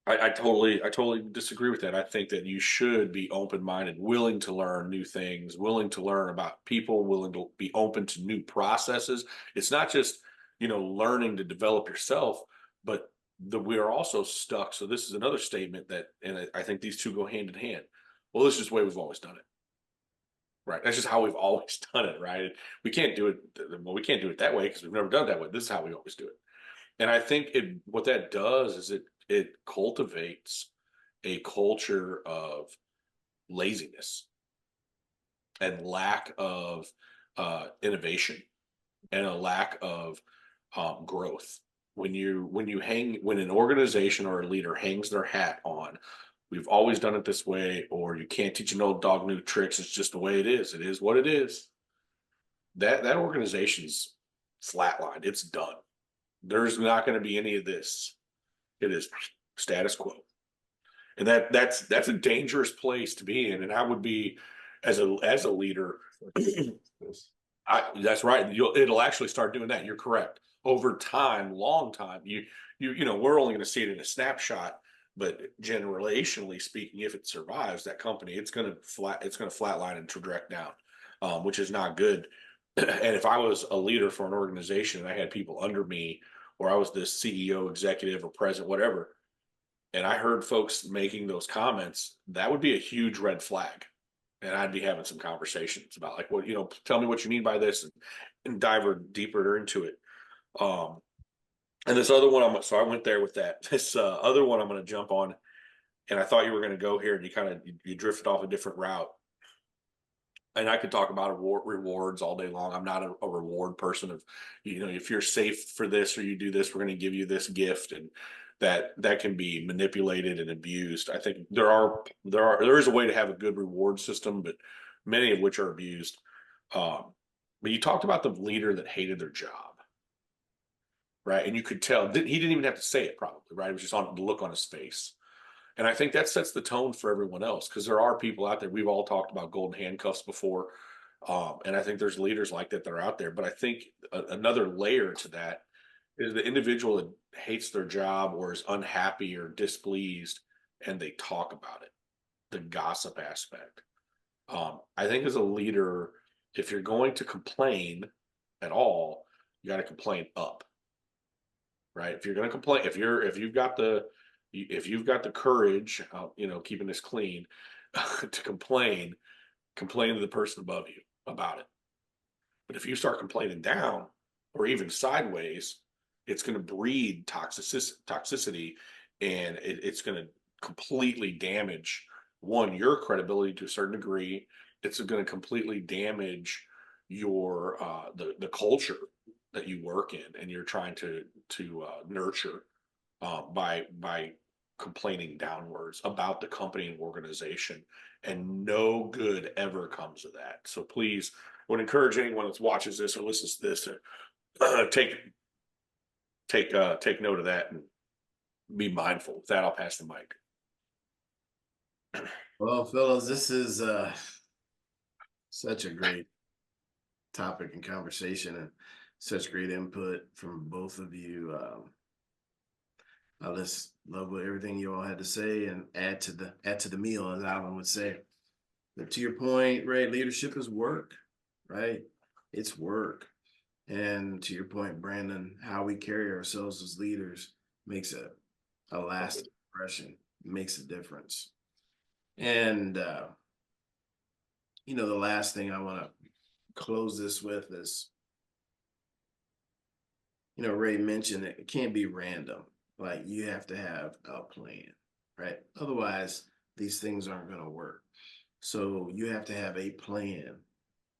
I totally disagree with that. I think that you should be open-minded, willing to learn new things, willing to learn about people, willing to be open to new processes. It's not just learning to develop yourself, but we are also stuck. So this is another statement that, and I think these two go hand in hand. Well, this is just the way we've always done it. Right. That's just how we've always done it. Right. We can't do it. Well, we can't do it that way because we've never done it that way. This is how we always do it. And I think what that does is it cultivates a culture of laziness and lack of innovation and a lack of growth. When an organization or a leader hangs their hat on, we've always done it this way, or you can't teach an old dog new tricks. It's just the way it is. It is what it is. That organization's flatlined. It's done. There's not going to be any of this. It is status quo, and that's a dangerous place to be in. And I would be, as a leader, that's right. It'll actually start doing that. You're correct. Over time, long time, we're only going to see it in a snapshot, but generationally speaking, if it survives that company, it's going to flatline and traject down, which is not good. And if I was a leader for an organization and I had people under me, or I was the CEO, executive, or president, whatever, and I heard folks making those comments, that would be a huge red flag. And I'd be having some conversations about like, tell me what you mean by this, and dive deeper into it. And this other one, so I went there with that. This other one I'm going to jump on, and I thought you were going to go here, and you drifted off a different route. And I could talk about rewards all day long. I'm not a reward person of, if you're safe for this or you do this, we're going to give you this gift, and that can be manipulated and abused. I think there is a way to have a good reward system, but many of which are abused. But you talked about the leader that hated their job, right? And you could tell he didn't even have to say it, probably, right? It was just on the look on his face. And I think that sets the tone for everyone else, because there are people out there. We've all talked about golden handcuffs before. And I think there's leaders like that are out there. But I think another layer to that is the individual that hates their job or is unhappy or displeased, and they talk about it, the gossip aspect. I think as a leader, if you're going to complain at all, you got to complain up, right? If you're going to complain, if you've got the courage, keeping this clean, to complain to the person above you about it. But if you start complaining down or even sideways, it's going to breed toxicity, and it's going to completely damage your credibility to a certain degree. It's going to completely damage your the culture that you work in and you're trying to nurture, by complaining downwards about the company and organization, and no good ever comes of that. So please, I would encourage anyone that watches this or listens to this to take note of that and be mindful. With that, I'll pass the mic. Well, fellas, this is such a great topic and conversation, and such great input from both of you. I just love everything you all had to say, and add to the meal, as Alan would say. But to your point, right, leadership is work, right? It's work. And to your point, Brandon, how we carry ourselves as leaders makes a lasting impression, makes a difference. And the last thing I want to close this with is, Ray mentioned it can't be random. Like, you have to have a plan, right? Otherwise, these things aren't going to work. So you have to have a plan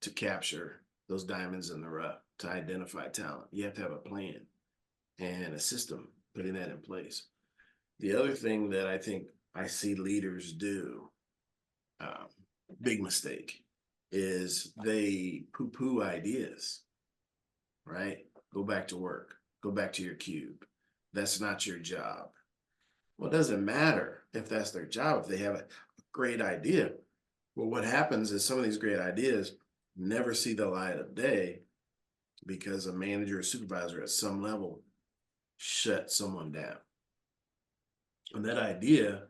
to capture those diamonds in the rough, to identify talent. You have to have a plan and a system putting that in place. The other thing that I think I see leaders do, big mistake, is they poo-poo ideas, right? Go back to work. Go back to your cube. That's not your job. Well, it doesn't matter if that's their job, if they have a great idea. Well, what happens is some of these great ideas never see the light of day because a manager or supervisor at some level shut someone down. And that idea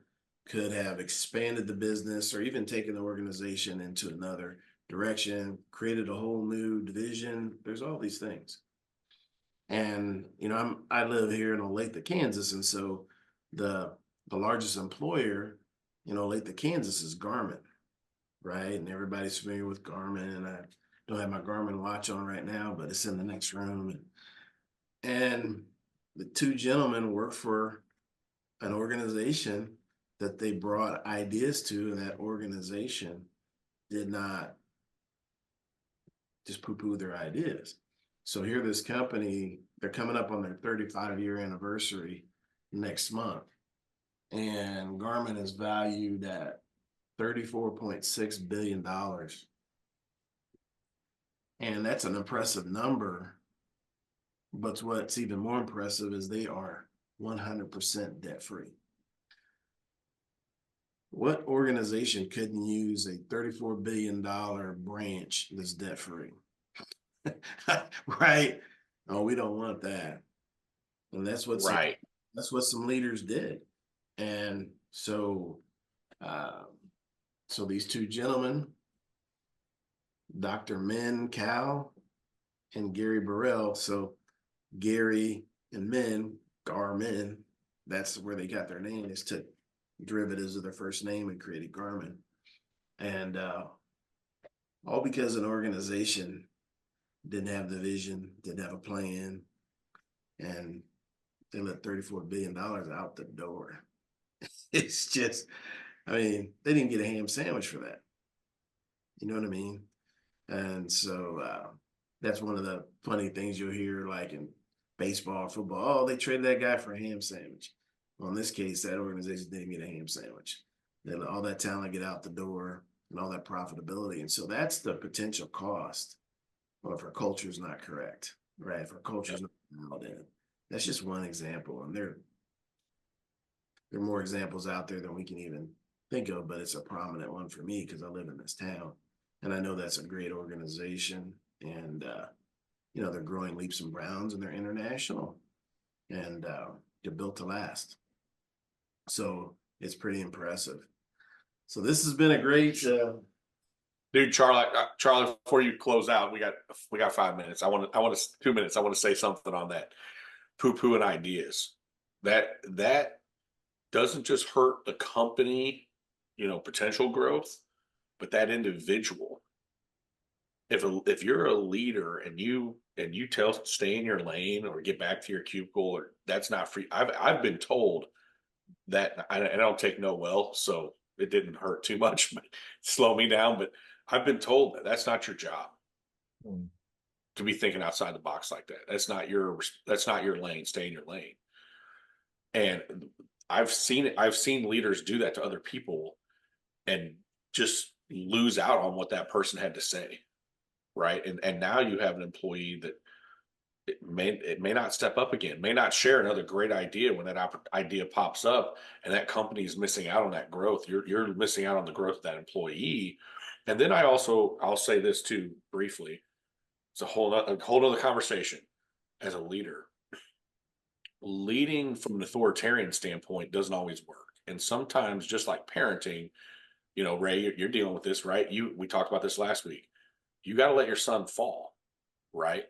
could have expanded the business or even taken the organization into another direction, created a whole new division. There's all these things. And I live here in Olathe, Kansas, and so the largest employer in Olathe, Kansas is Garmin, right? And everybody's familiar with Garmin. And I don't have my Garmin watch on right now, but it's in the next room. And the two gentlemen work for an organization that they brought ideas to, and that organization did not just poo-poo their ideas. So here, this company, they're coming up on their 35-year anniversary next month, and Garmin is valued at $34.6 billion. And that's an impressive number. But what's even more impressive is they are 100% debt free. What organization couldn't use a $34 billion branch that's debt free? Right? Oh, we don't want that. And that's what Right. some leaders did. And so these two gentlemen, Dr. Min Cal and Gary Burrell. So Gary and Min, Garmin, that's where they got their name, is took derivatives of their first name and created Garmin. And all because an organization didn't have the vision, didn't have a plan, and they let $34 billion out the door. It's just, they didn't get a ham sandwich for that. You know what I mean? And so that's one of the funny things you'll hear, like in baseball, football. Oh, they traded that guy for a ham sandwich. Well, in this case, that organization didn't get a ham sandwich. They let all that talent get out the door and all that profitability. And so that's the potential cost. Well, if our culture is not correct, right? If our culture is not dialed in. That's just one example. And there are more examples out there than we can even think of, but it's a prominent one for me because I live in this town. And I know that's a great organization. And, they're growing leaps and bounds, and they're international, and they're built to last. So it's pretty impressive. So this has been a great... Dude, Charlie, before you close out, we got 5 minutes. I want 2 minutes. I want to say something on that poo-poo and ideas. That doesn't just hurt the company, potential growth, but that individual. If you're a leader and you tell stay in your lane or get back to your cubicle, or that's not free. I've been told that, I don't take no well, so it didn't hurt too much, but slow me down. But I've been told that that's not your job to be thinking outside the box like that. That's not your lane. Stay in your lane. And I've seen it. I've seen leaders do that to other people and just lose out on what that person had to say. Right. And now you have an employee that it may not step up again, may not share another great idea when that idea pops up, and that company is missing out on that growth. You're missing out on the growth of that employee. And then I'll say this too briefly. It's a whole other conversation. As a leader, leading from an authoritarian standpoint doesn't always work. And sometimes, just like parenting, Ray, you're dealing with this, right? We talked about this last week. You got to let your son fall, right?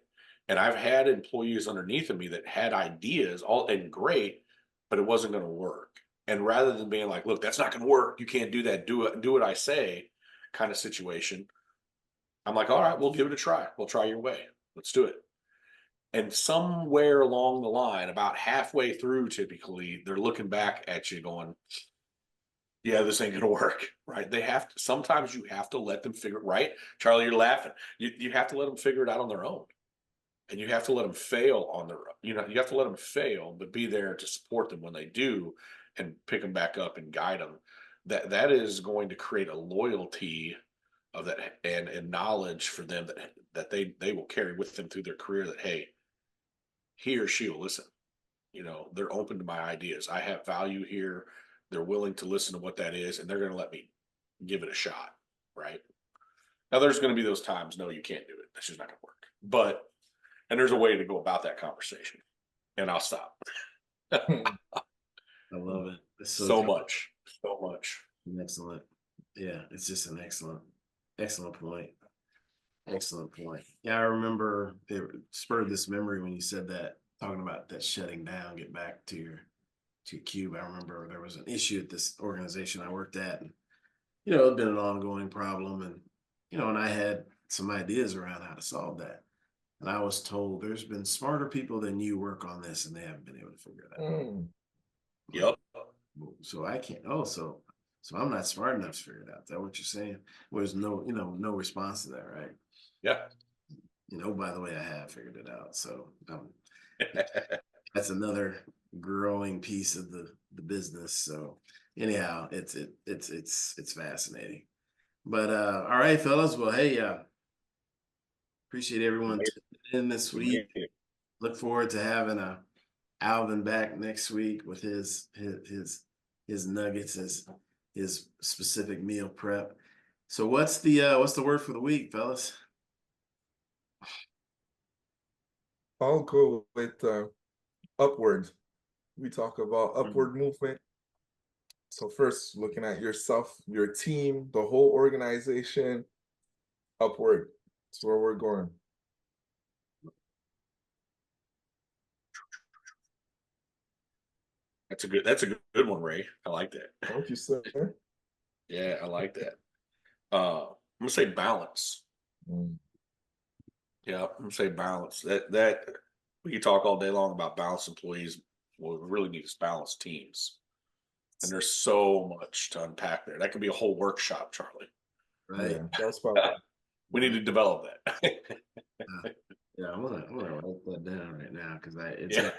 And I've had employees underneath of me that had ideas, all and great, but it wasn't going to work. And rather than being like, look, that's not going to work, you can't do that, do what I say, kind of situation, I'm like, all right, we'll give it a try. We'll try your way. Let's do it. And somewhere along the line, about halfway through, typically, they're looking back at you going, yeah, this ain't gonna work, right? Sometimes you have to let them figure it, right? Charlie, you're laughing. You have to let them figure it out on their own. And you have to let them fail on their own. You have to let them fail, but be there to support them when they do and pick them back up and guide them. That is going to create a loyalty of that and knowledge for them that they will carry with them through their career, that, hey, he or she will listen. They're open to my ideas. I have value here. They're willing to listen to what that is, and they're going to let me give it a shot, right? Now, there's going to be those times, no, you can't do it. That's just not going to work. And there's a way to go about that conversation. And I'll stop. I love it. It's So much. excellent. Yeah, it's just an excellent point. Excellent point. Yeah, I remember it spurred this memory when you said that, talking about that shutting down, get back to your cube. I remember there was an issue at this organization I worked at, and it'd been an ongoing problem, and and I had some ideas around how to solve that. And I was told there's been smarter people than you work on this, and they haven't been able to figure it out. Mm. Yep. So I can't. Oh, so I'm not smart enough to figure it out. Is that what you're saying? Well, there's no response to that, right? Yeah. By the way, I have figured it out. So that's another growing piece of the business. So anyhow, it's fascinating. But all right, fellas. Well, hey, appreciate everyone tuning in this week. Look forward to having Alvin back next week with his nuggets, his specific meal prep. So what's the word for the week, fellas? I'll go with upward. We talk about upward movement. So first, looking at yourself, your team, the whole organization, upward. That's where we're going. That's a good one, Ray. I like that. Thank you, sir. Yeah, I like that. I'm gonna say balance. Mm. Yeah, I'm gonna say balance. That we can talk all day long about balanced employees. What we really need is balanced teams. And there's so much to unpack there. That could be a whole workshop, Charlie. Right. Yeah, that's probably. We need to develop that. Yeah, I wanna write that down right now because Yeah.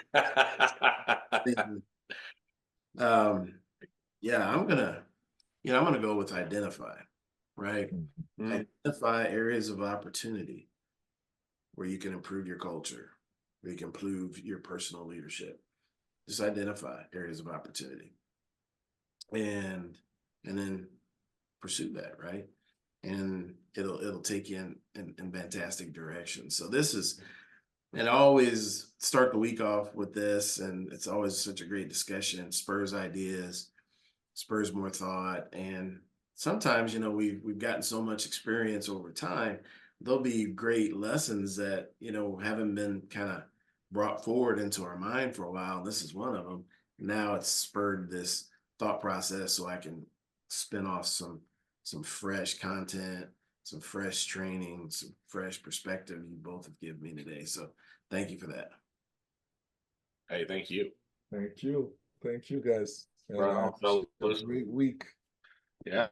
yeah, I'm gonna go with identify, right? Mhm. Identify areas of opportunity where you can improve your culture, where you can improve your personal leadership. Just identify areas of opportunity and then pursue that, right? And it'll take you in fantastic direction. So this is, and I always start the week off with this, and it's always such a great discussion, spurs ideas, spurs more thought. And sometimes, we've gotten so much experience over time, there'll be great lessons that, haven't been kind of brought forward into our mind for a while. And this is one of them. Now it's spurred this thought process so I can spin off some fresh content, some fresh training, some fresh perspective you both have given me today. So thank you for that. Hey, thank you. Thank you. Thank you, guys. And Right on, fellas. great week. Yeah.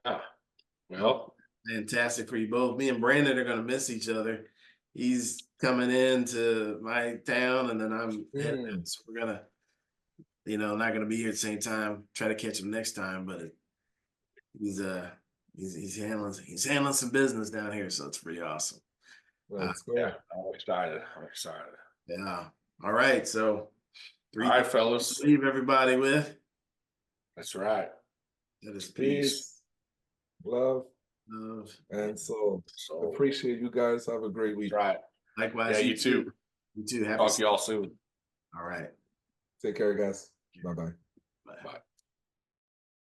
Well, Fantastic for you both. Me and Brandon are going to miss each other. He's coming into my town, and then I'm heading out. So we're gonna, not gonna be here at the same time. Try to catch him next time, but he's handling some business down here, so it's pretty awesome. Let's go. yeah, I'm excited. Yeah. All right. So All right, fellas. leave everybody with. That's right. That is Peace, love, love, and so So appreciate you guys. Have a great week. that's right. Likewise, Yeah, you too. You too. Happy. Talk to y'all soon. All right. Take care, guys. Bye-bye. Bye. Bye.